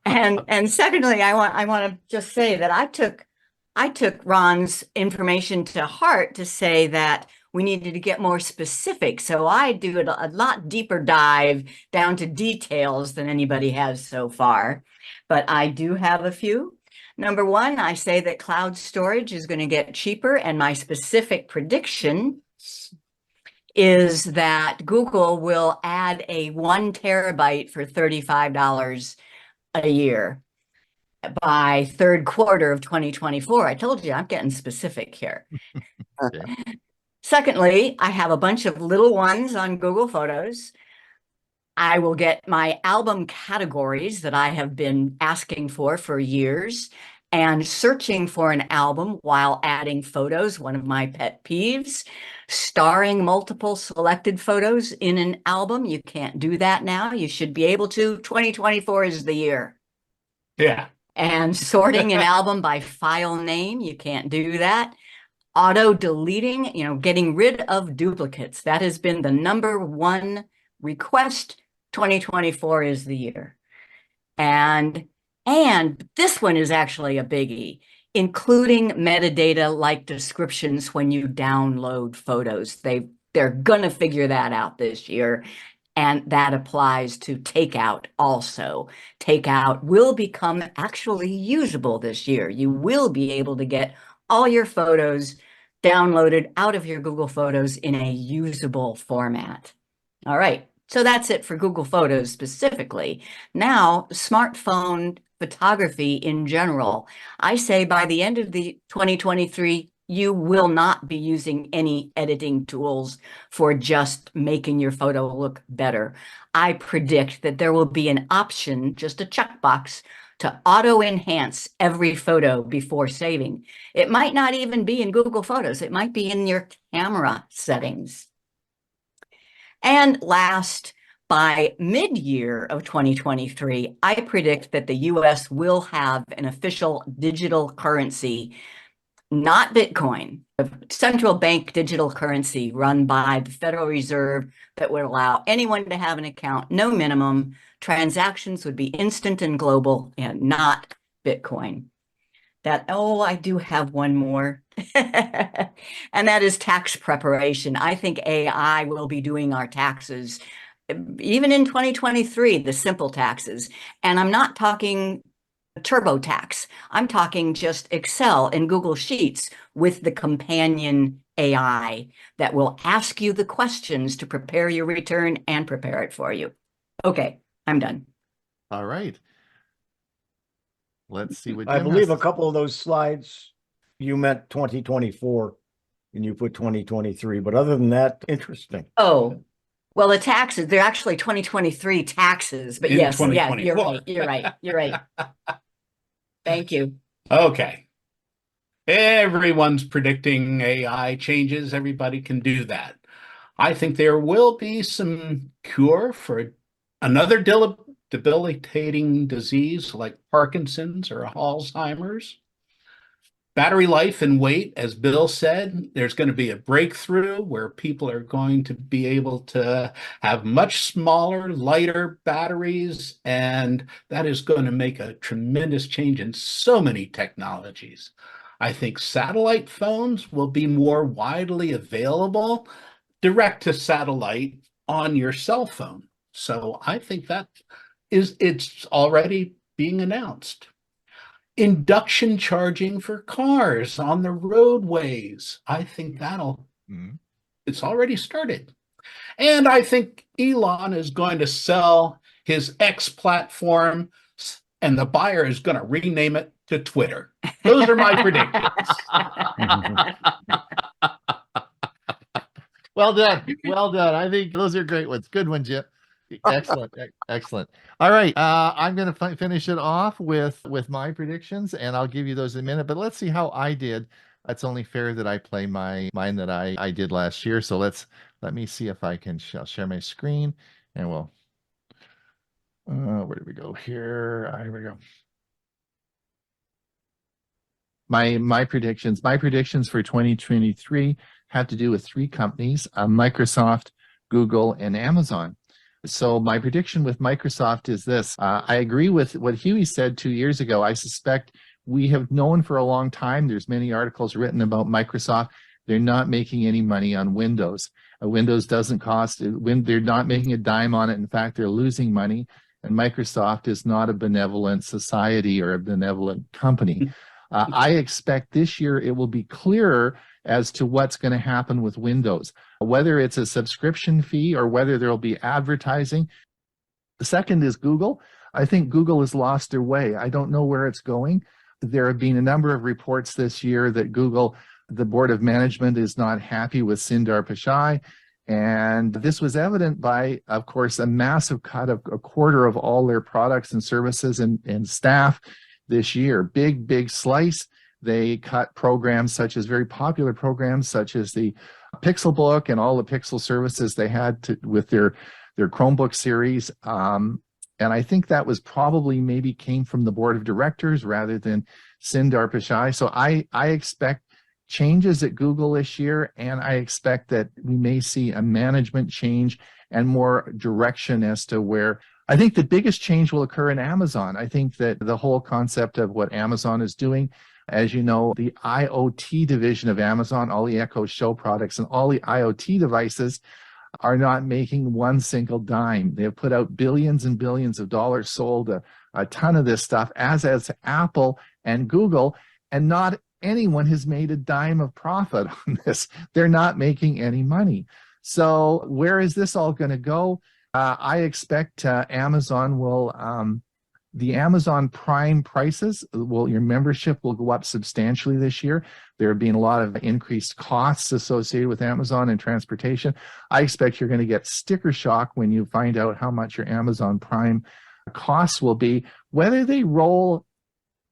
And secondly, I want to just say that I took Ron's information to heart to say that we needed to get more specific. So I do a lot deeper dive down to details than anybody has so far. But I do have a few. Number one, I say that cloud storage is going to get cheaper, and my specific prediction is that Google will add a 1 terabyte for $35 a year by third quarter of 2024. I told you I'm getting specific here. Okay. Secondly, I have a bunch of little ones on Google Photos. I will get my album categories that I have been asking for years, and searching for an album while adding photos, one of my pet peeves. Starring multiple selected photos in an album. You can't do that now. You should be able to. 2024 is the year. Yeah. And sorting an album by file name, you can't do that. Auto deleting, getting rid of duplicates. That has been the #1 request. 2024 is the year. And this one is actually a biggie, including metadata like descriptions when you download photos. They're gonna figure that out this year. And that applies to Takeout also. Takeout will become actually usable this year. You will be able to get all your photos downloaded out of your Google Photos in a usable format. All right, so that's it for Google Photos specifically. Now, smartphone photography in general. I say by the end of the 2023, you will not be using any editing tools for just making your photo look better. I predict that there will be an option, just a checkbox, to auto-enhance every photo before saving. It might not even be in Google Photos. It might be in your camera settings. And last, by mid-year of 2023, I predict that the US will have an official digital currency, not Bitcoin, a central bank digital currency run by the Federal Reserve that would allow anyone to have an account, no minimum. Transactions would be instant and global, and not Bitcoin. I do have one more, and that is tax preparation. I think AI will be doing our taxes, even in 2023, the simple taxes. And I'm not talking TurboTax. I'm talking just Excel and Google Sheets with the companion AI that will ask you the questions to prepare your return and prepare it for you. Okay, I'm done. All right. Let's see what I Jim believe has a couple of those slides, you meant 2024 and you put 2023, but other than that, interesting. Oh, Well, the taxes, they're actually 2023 taxes, but In yes, yeah, you're 2024. right. You're right. You're right. Thank you. Okay. Everyone's predicting AI changes. Everybody can do that. I think there will be some cure for another debilitating disease like Parkinson's or Alzheimer's. Battery life and weight, as Bill said, there's going to be a breakthrough where people are going to be able to have much smaller, lighter batteries, and that is going to make a tremendous change in so many technologies. I think satellite phones will be more widely available direct to satellite on your cell phone. So I think it's already being announced. Induction charging for cars on the roadways. I think it's already started. And I think Elon is going to sell his X platform and the buyer is going to rename it to Twitter. Those are my predictions. Well done. Well done. I think those are great ones. Good one, Jim. Excellent. Excellent. All right. I'm going to finish it off with my predictions, and I'll give you those in a minute. But let's see how I did. It's only fair that I play mine that I did last year. So let me see if I can share my screen, and we'll. Where do we go here? Here we go. My predictions for 2023 have to do with three companies: Microsoft, Google, and Amazon. So my prediction with Microsoft is this. I agree with what Huey said 2 years ago. I suspect we have known for a long time, there's many articles written about Microsoft. They're not making any money on Windows. Windows doesn't cost, they're not making a dime on it. In fact, they're losing money. And Microsoft is not a benevolent society or a benevolent company. I expect this year it will be clearer as to what's going to happen with Windows, whether it's a subscription fee or whether there'll be advertising. The second is Google. I think Google has lost their way. I don't know where it's going. There have been a number of reports this year that Google, the board of management, is not happy with Sundar Pichai. And this was evident by, of course, a massive cut of a quarter of all their products and services and staff this year. Big slice. They cut programs such as very popular programs such as the Pixelbook and all the Pixel services they had with their Chromebook series. And I think that was probably maybe came from the board of directors rather than Sundar Pichai. So I expect changes at Google this year, and I expect that we may see a management change and more direction as to where. I think the biggest change will occur in Amazon. I think that the whole concept of what Amazon is doing, as you know, the IoT division of Amazon, all the Echo Show products and all the IoT devices are not making one single dime. They have put out billions and billions of dollars, sold a ton of this stuff, as has Apple and Google, and not anyone has made a dime of profit on this. They're not making any money. So where is this all going to go? I expect Amazon will, the Amazon Prime prices, your membership will go up substantially this year. There have been a lot of increased costs associated with Amazon and transportation. I expect you're going to get sticker shock when you find out how much your Amazon Prime costs will be, whether they roll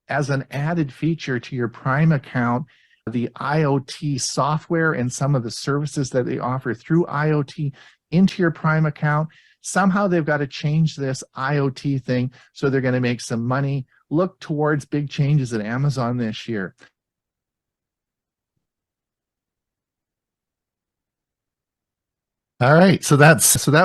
as an added feature to your Prime account, the IoT software and some of the services that they offer through IoT into your Prime account. Somehow they've got to change this IoT thing so they're going to make some money. Look towards big changes at Amazon this year. All right, so that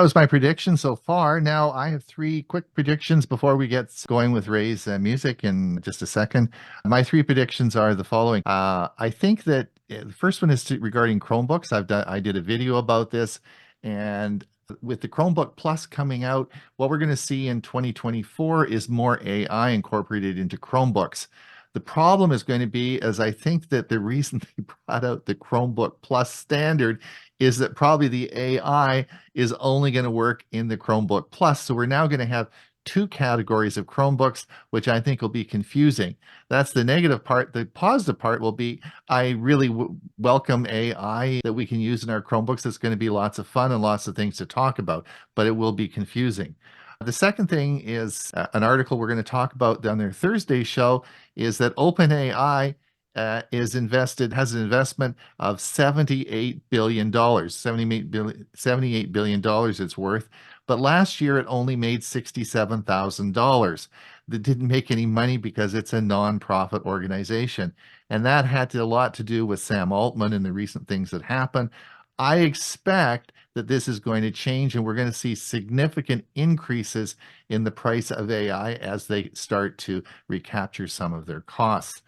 was my prediction so far. Now I have three quick predictions before we get going with Ray's music in just a second. My three predictions are the following. I think that the first one is regarding Chromebooks. I did a video about this, and with the Chromebook Plus coming out, what we're going to see in 2024 is more AI incorporated into Chromebooks. The problem is going to be, as I think that the reason they brought out the Chromebook Plus standard is that probably the AI is only going to work in the Chromebook Plus. So we're now going to have two categories of Chromebooks, which I think will be confusing. That's the negative part. The positive part will be I really welcome AI that we can use in our Chromebooks. It's going to be lots of fun and lots of things to talk about, but it will be confusing. The second thing is an article we're going to talk about on their Thursday show is that OpenAI has an investment of $78 billion, $78 billion it's worth. But last year it only made $67,000. That didn't make any money because it's a nonprofit organization. And that had a lot to do with Sam Altman and the recent things that happened. I expect that this is going to change and we're going to see significant increases in the price of AI as they start to recapture some of their costs.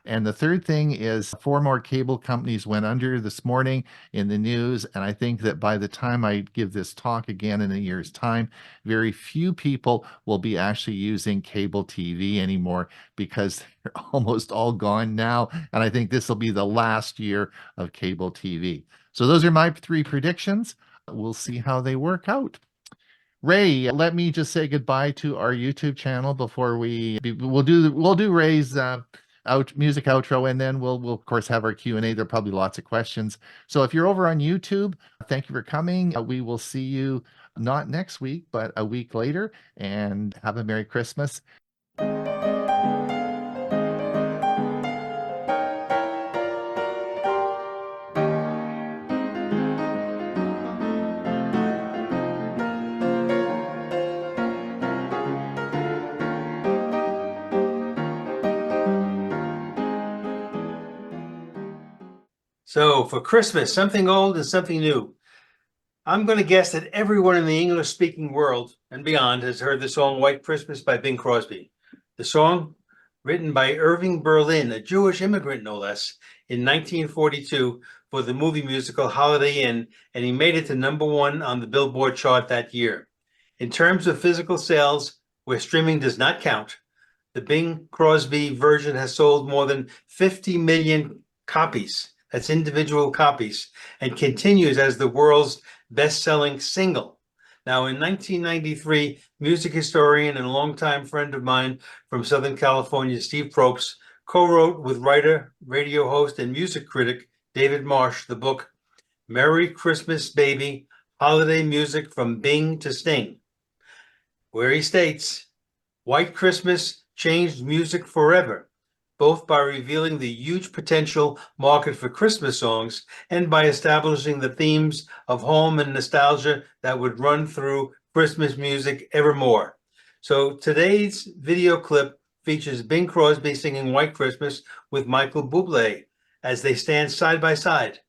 And the third thing is 4 more cable companies went under this morning in the news. And I think that by the time I give this talk again in a year's time, very few people will be actually using cable TV anymore because they're almost all gone now. And I think this will be the last year of cable TV. So those are my 3 predictions. We'll see how they work out. Ray, let me just say goodbye to our YouTube channel before we'll do Ray's music outro, and then we'll of course have our Q&A. There'll probably be lots of questions. So if you're over on YouTube, thank you for coming. We will see you not next week, but a week later, and have a Merry Christmas. So for Christmas, something old and something new. I'm going to guess that everyone in the English-speaking world and beyond has heard the song White Christmas by Bing Crosby. The song, written by Irving Berlin, a Jewish immigrant no less, in 1942 for the movie musical Holiday Inn, and he made it to #1 on the Billboard chart that year. In terms of physical sales, where streaming does not count, the Bing Crosby version has sold more than 50 million copies. That's individual copies, and continues as the world's best-selling single. Now, in 1993, music historian and longtime friend of mine from Southern California, Steve Probst, co-wrote with writer, radio host, and music critic David Marsh the book Merry Christmas, Baby, Holiday Music from Bing to Sting, where he states, White Christmas changed music forever, both by revealing the huge potential market for Christmas songs and by establishing the themes of home and nostalgia that would run through Christmas music evermore. So today's video clip features Bing Crosby singing White Christmas with Michael Bublé as they stand side by side.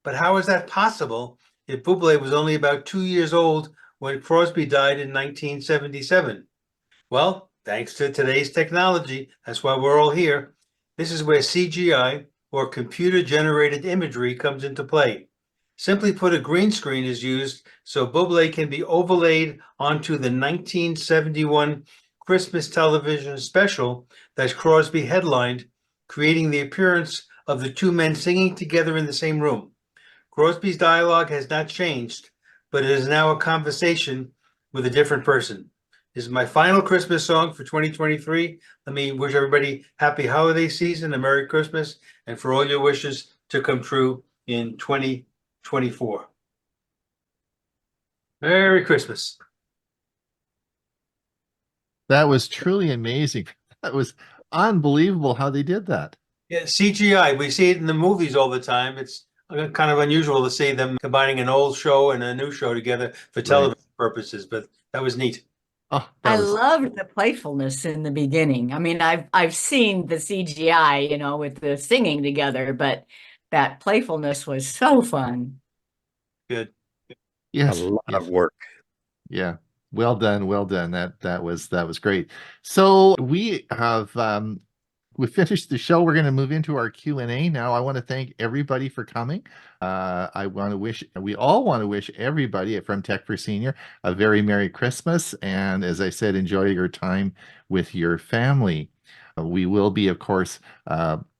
But how is that possible if Bublé was only about 2 years old when Crosby died in 1977? Well, thanks to today's technology, that's why we're all here. This is where CGI, or computer-generated imagery, comes into play. Simply put, a green screen is used so Bublé can be overlaid onto the 1971 Christmas television special that Crosby headlined, creating the appearance of the 2 men singing together in the same room. Crosby's dialogue has not changed, but it is now a conversation with a different person. This is my final Christmas song for 2023. Let me wish everybody happy holiday season, a Merry Christmas, and for all your wishes to come true in 2024. Merry Christmas. That was truly amazing. That was unbelievable how they did that. Yeah, CGI, we see it in the movies all the time. It's kind of unusual to see them combining an old show and a new show together for television purposes, but that was neat. Oh, I loved the playfulness in the beginning. I mean, I've seen the CGI, with the singing together, but that playfulness was so fun. Good. Yes. A lot of work. Yeah. Well done. Well done. That was great. So we have we finished the show. We're going to move into our Q&A now. I want to thank everybody for coming. We all want to wish everybody from Tech for Senior a very Merry Christmas. And as I said, enjoy your time with your family. We will be, of course,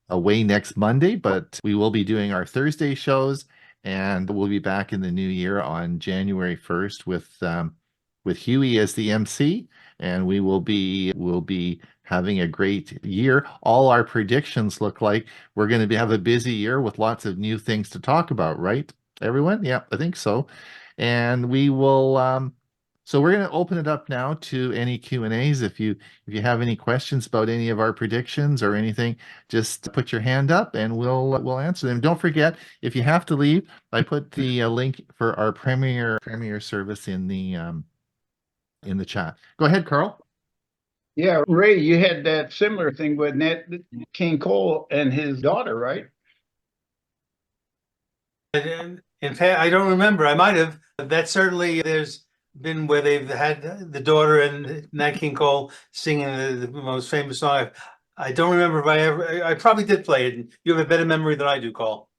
away next Monday, but we will be doing our Thursday shows, and we'll be back in the new year on January 1st with with Huey as the MC, and we'll be having a great year. All our predictions look like we're going to have a busy year with lots of new things to talk about, right, everyone? Yeah, I think so. And we will so we're going to open it up now to any Q&As. If you have any questions about any of our predictions or anything, just put your hand up and we'll answer them. Don't forget, if you have to leave, I put the link for our Premier service in the chat. Go ahead, Carl. Yeah, Ray, you had that similar thing with Nat King Cole and his daughter, right? In fact, I don't remember. I might have. That certainly there's been where they've had the daughter and Nat King Cole singing the most famous song. I don't remember if I probably did play it. You have a better memory than I do, Cole.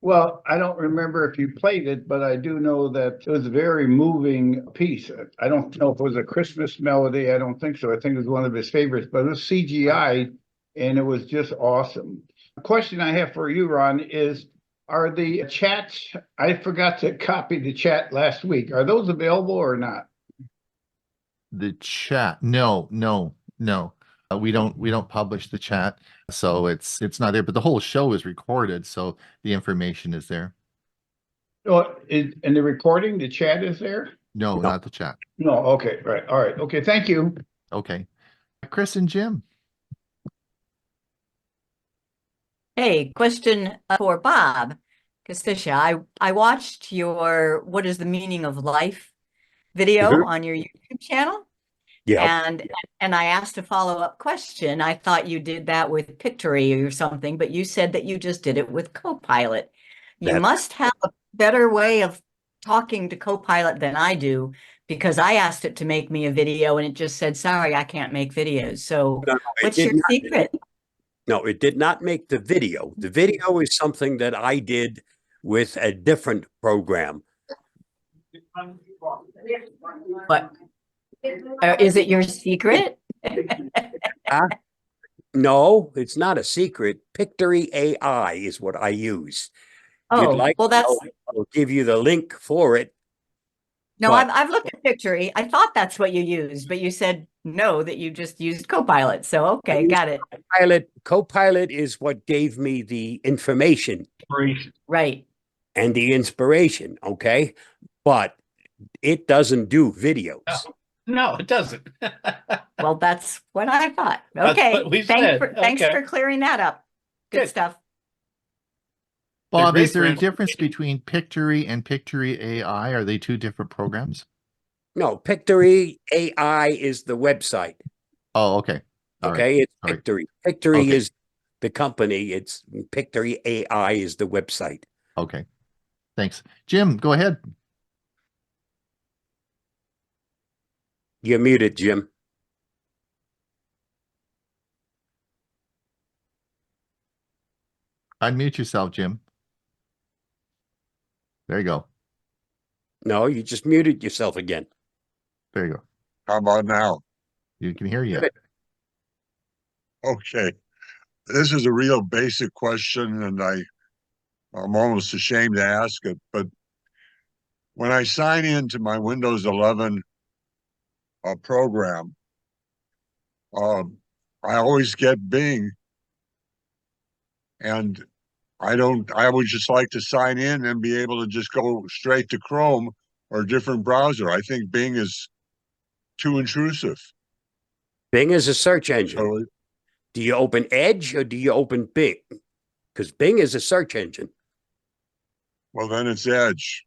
Well, I don't remember if you played it, but I do know that it was a very moving piece. I don't know if it was a Christmas melody. I don't think so. I think it was one of his favorites, but it was CGI and it was just awesome. The question I have for you, Ron, is are the chats, I forgot to copy the chat last week. Are those available or not? The chat. No. We don't publish the chat, so it's not there, but the whole show is recorded, so the information is there. Oh, in the recording, the chat is there? No, not the chat. No, okay, right. All right. Okay, thank you. Okay. Chris and Jim. Hey, question for Bob Castisha. I watched your What is the Meaning of Life video on your YouTube channel. Yeah. And I asked a follow-up question. I thought you did that with Pictory or something, but you said that you just did it with Copilot. You must have a better way of talking to Copilot than I do, because I asked it to make me a video and it just said, sorry, I can't make videos. So what's your secret? No, it did not make the video. The video is something that I did with a different program. But is it your secret? No, it's not a secret. Pictory AI is what I use. Oh, well, I'll give you the link for it. No, I've looked at Pictory. I thought that's what you used, but you said no, that you just used Copilot. So, okay, got it. Copilot is what gave me the information. Right. And the inspiration, okay? But it doesn't do videos. No, it doesn't. Well, that's what I thought. Okay. Thanks for clearing that up. Good stuff. Bob, is there a difference between Pictory and Pictory AI? Are they two different programs? No, Pictory AI is the website. Oh, okay. Okay, it's Pictory. Pictory is the company. It's Pictory AI is the website. Okay. Thanks. Jim, go ahead. You're muted, Jim. Unmute yourself, Jim. There you go. No, you just muted yourself again. There you go. How about now? You can hear you. Okay. This is a real basic question, and I'm almost ashamed to ask it, but when I sign into my Windows 11 program, I always get Bing, and I would just like to sign in and be able to just go straight to Chrome or a different browser. I think Bing is too intrusive. Bing is a search engine. So, do you open Edge or do you open Bing? Because Bing is a search engine. well, then it's Edge.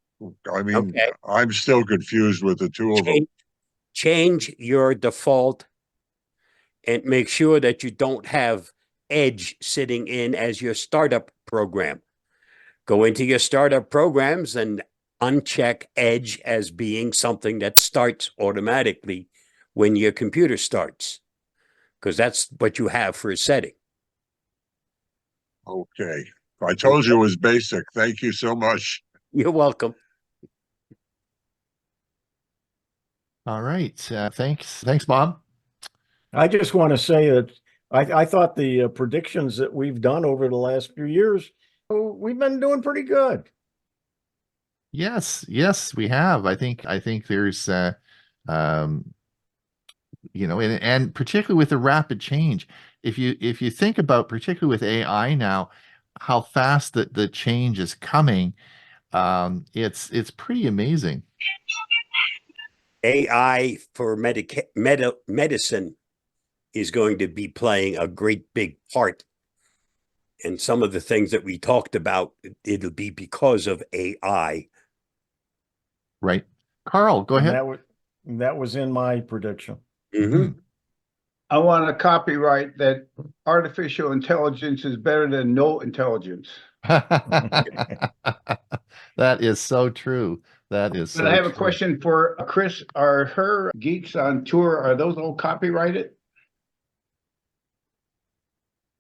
I mean, I'm still confused with the two of them. Change your default and make sure that you don't have Edge sitting in as your startup program. Go into your startup programs and uncheck Edge as being something that starts automatically when your computer starts, because that's what you have for a setting. Okay. I told you it was basic. Thank you so much. You're welcome. All right. Thanks, Bob. I just want to say that I thought the predictions that we've done over the last few years, we've been doing pretty good. Yes, we have. I think there's You know, and particularly with the rapid change, if you think about, particularly with AI now, how fast the change is coming, it's pretty amazing. AI for medicine is going to be playing a great big part. And some of the things that we talked about, it'll be because of AI. Right. Carl, go ahead. That was in my prediction. Mm-hmm. I want to copyright that artificial intelligence is better than no intelligence. That is so true. That is so But I have a true. question for Chris. Are her Geeks on Tour, are those all copyrighted?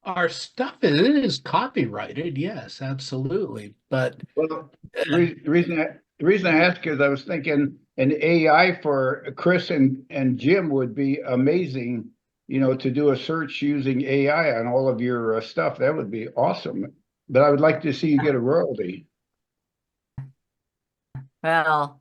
Our stuff is copyrighted, yes, absolutely. But Well, the reason I ask is I was thinking an AI for Chris and Jim would be amazing, you know, to do a search using AI on all of your stuff. That would be awesome. But I would like to see you get a royalty. Well,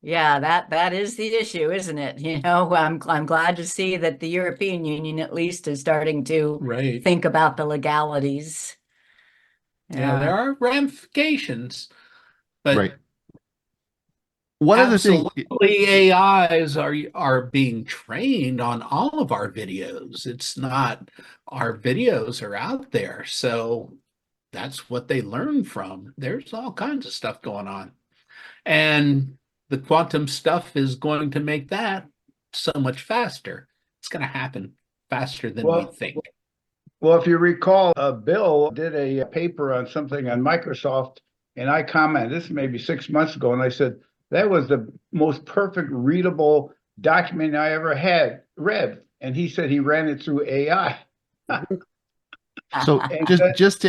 yeah, that is the issue, isn't it? You know, I'm glad to see that the European Union at least is starting to right. think about the legalities. Yeah, there are ramifications, but right. One of the things, absolutely, AIs are being trained on all of our videos. It's not, our videos are out there, so that's what they learn from. There's all kinds of stuff going on, and the quantum stuff is going to make that so much faster. It's going to happen faster than we think. Well, if you recall, Bill did a paper on something on Microsoft, and I commented, this is maybe 6 months ago, and I said, that was the most perfect readable document I ever read. And he said he ran it through AI. So just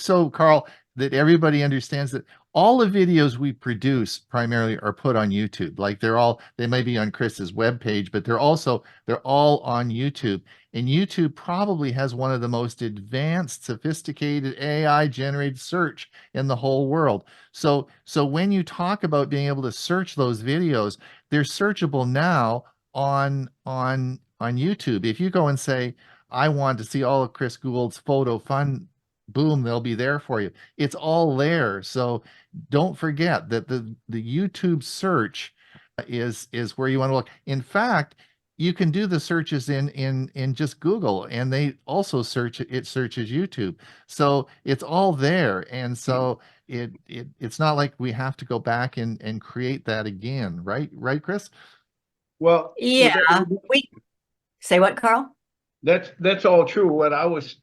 so Carl, that everybody understands that all the videos we produce primarily are put on YouTube. Like they may be on Chris's webpage, but they're all on YouTube. And YouTube probably has one of the most advanced, sophisticated AI generated search in the whole world. So when you talk about being able to search those videos, they're searchable now on YouTube. If you go and say, I want to see all of Chris Gould's photo fun, boom, they'll be there for you. It's all there. So don't forget that the YouTube search is where you want to look. In fact, you can do the searches in just Google, and they also searches YouTube. So it's all there. And so it's not like we have to go back and create that again, right? Right, Chris? Well, yeah. Say what, Carl? That's all true.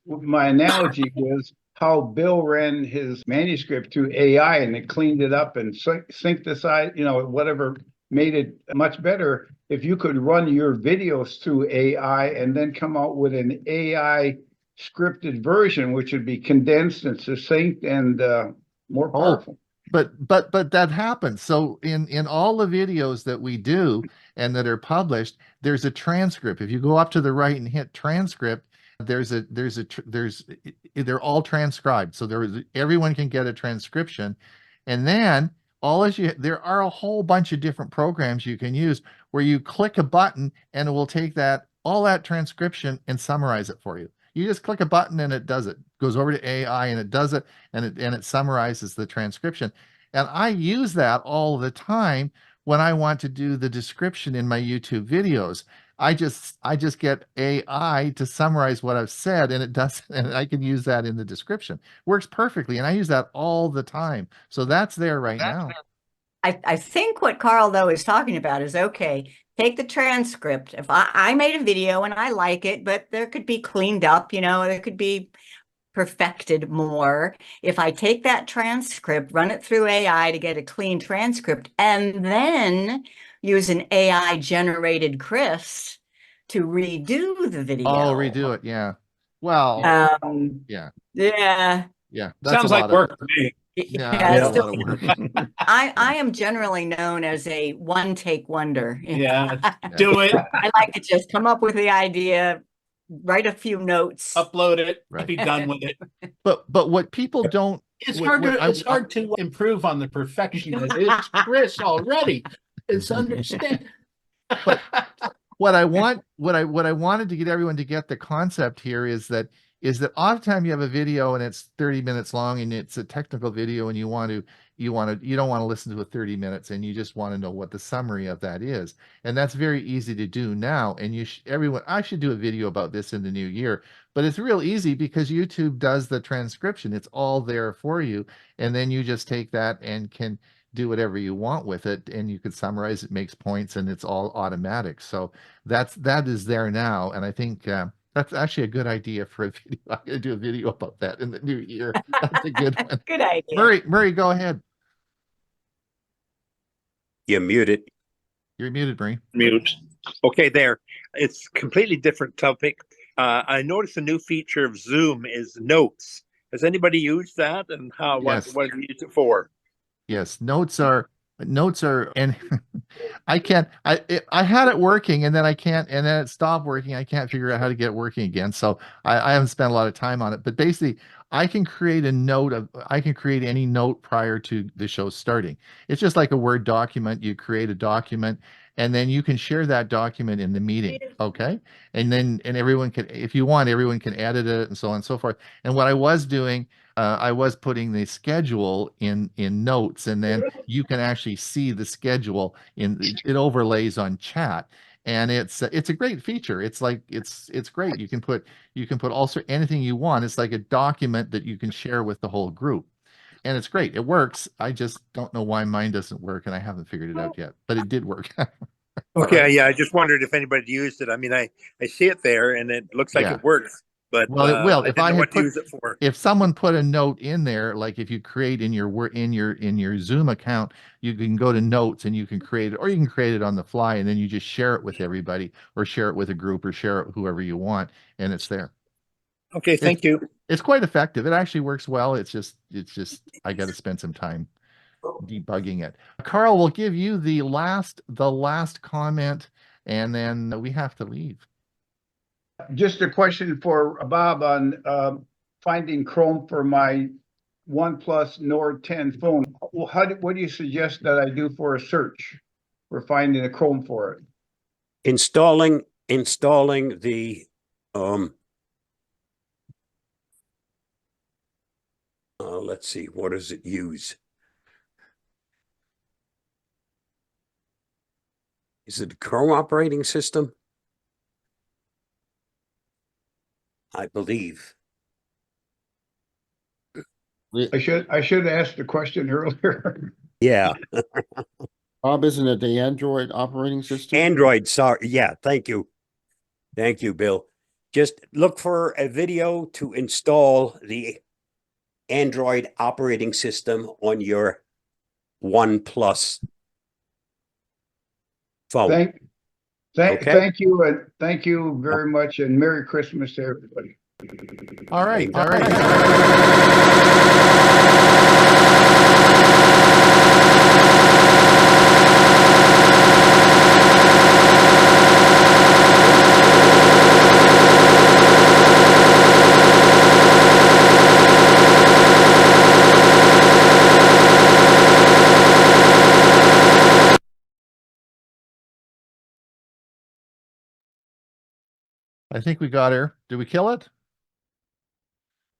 My analogy was how Bill ran his manuscript to AI, and it cleaned it up and synthesized, you know, whatever made it much better. If you could run your videos through AI and then come out with an AI scripted version, which would be condensed and succinct and more powerful. But that happens. So in all the videos that we do and that are published, there's a transcript. If you go up to the right and hit transcript, they're all transcribed. So everyone can get a transcription. And then there are a whole bunch of different programs you can use where you click a button and it will take all that transcription and summarize it for you. You just click a button and it does it. Goes over to AI and it does it, and it summarizes the transcription. And I use that all the time when I want to do the description in my YouTube videos. I just get AI to summarize what I've said, and it does, and I can use that in the description. Works perfectly, and I use that all the time. So that's there right now. I think what Carl, though, is talking about is, okay, take the transcript. If I made a video and I like it, but there could be cleaned up, you know, there could be perfected more. If I take that transcript, run it through AI to get a clean transcript, and then use an AI generated Chris to redo the video. Oh, redo it. Yeah. Well, yeah. Sounds like work for me. Yeah, a lot of work. I am generally known as a one-take wonder. Yeah, do it. I like to just come up with the idea, write a few notes, upload it, be done with it. But what people don't, it's hard to improve on the perfection that is Chris already. It's understand. What I wanted to get everyone to get the concept here is that oftentimes you have a video and it's 30 minutes long and it's a technical video and you don't want to listen to it 30 minutes and you just want to know what the summary of that is. And that's very easy to do now. And I should do a video about this in the new year, but it's real easy because YouTube does the transcription. It's all there for you. And then you just take that and can do whatever you want with it, and you could summarize it, makes points, and it's all automatic. So that is there now, and I think that's actually a good idea for a video. I'm going to do a video about that in the new year. That's a good one. Good idea. Murray, go ahead. You're muted. You're muted, Murray. Mute. Okay, there. It's completely different topic. I noticed a new feature of Zoom is notes. Has anybody used that, and how? Yes. What do you use it for? Yes, notes are, and I had it working and then I can't, and then it stopped working. I can't figure out how to get it working again. So I haven't spent a lot of time on it, but basically I can create any note prior to the show starting. It's just like a Word document. You create a document and then you can share that document in the meeting. Okay. And everyone can, if you want, everyone can edit it and so on and so forth. And what I was doing, I was putting the schedule in notes, and then you can actually see the schedule it overlays on chat, and it's a great feature. It's like it's great. You can put also anything you want. It's like a document that you can share with the whole group, and it's great. It works. I just don't know why mine doesn't work, and I haven't figured it out yet, but it did work. Okay, yeah, I just wondered if anybody used it. I mean, I see it there, and it looks like it works. But well, it will. If if someone put a note in there, like if you create in your Zoom account, you can go to notes and you can create it, or you can create it on the fly, and then you just share it with everybody, or share it with a group, or share it with whoever you want, and it's there. Okay, thank you. It's quite effective. It actually works well. It's just I got to spend some time debugging it. Carl, we'll give you the last comment, and then we have to leave. Just a question for Bob on finding Chrome for my OnePlus Nord 10 phone. Well, what do you suggest that I do for a search for finding a Chrome for it? Installing the let's see, what does it use? Is it the Chrome operating system? I believe. I should have asked the question earlier. Yeah. Bob, isn't it the Android operating system? Android, sorry. Yeah, thank you. Thank you, Bill. Just look for a video to install the Android operating system on your OnePlus phone. Thank you, and thank you very much, and Merry Christmas to everybody. All right. I think we got her. Did we kill it?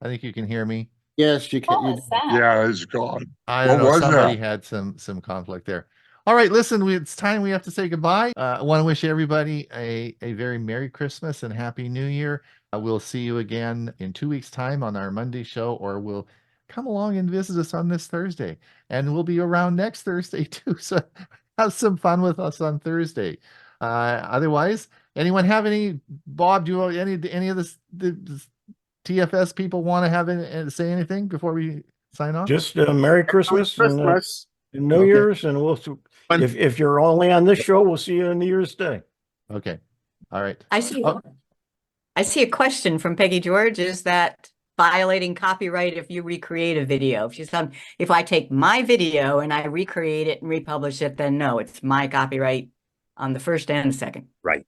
I think you can hear me. Yes, you can. Yeah, it's gone. I don't know. What was Somebody that? had some conflict there. All right, listen, it's time we have to say goodbye. I want to wish everybody a very Merry Christmas and Happy New Year. We'll see you again in 2 weeks' time on our Monday show, or we'll come along and visit us on this Thursday. And we'll be around next Thursday too. So have some fun with us on Thursday. Otherwise, anyone have any, Bob, do you want any of the TFS people want to have say anything before we sign off? Just Merry Christmas, and New Year's, and we'll if you're only on this show, we'll see you on New Year's Day. Okay. All right. I see a question from Peggy George. Is that violating copyright if you recreate a video? If I take my video and I recreate it and republish it, then no, it's my copyright on the first and the second. Right.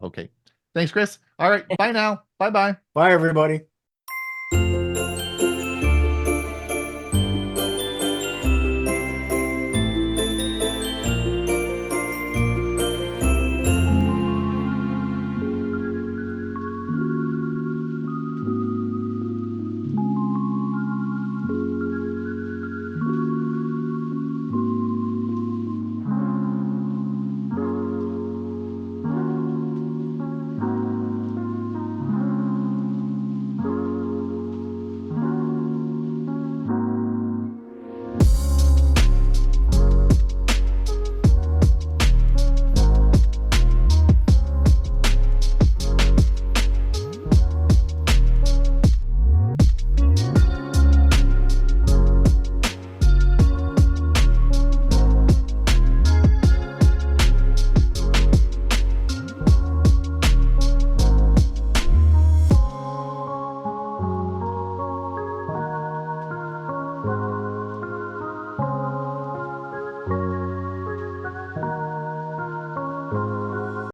Okay. Thanks, Chris. All right. Bye now. Bye-bye. Bye, everybody.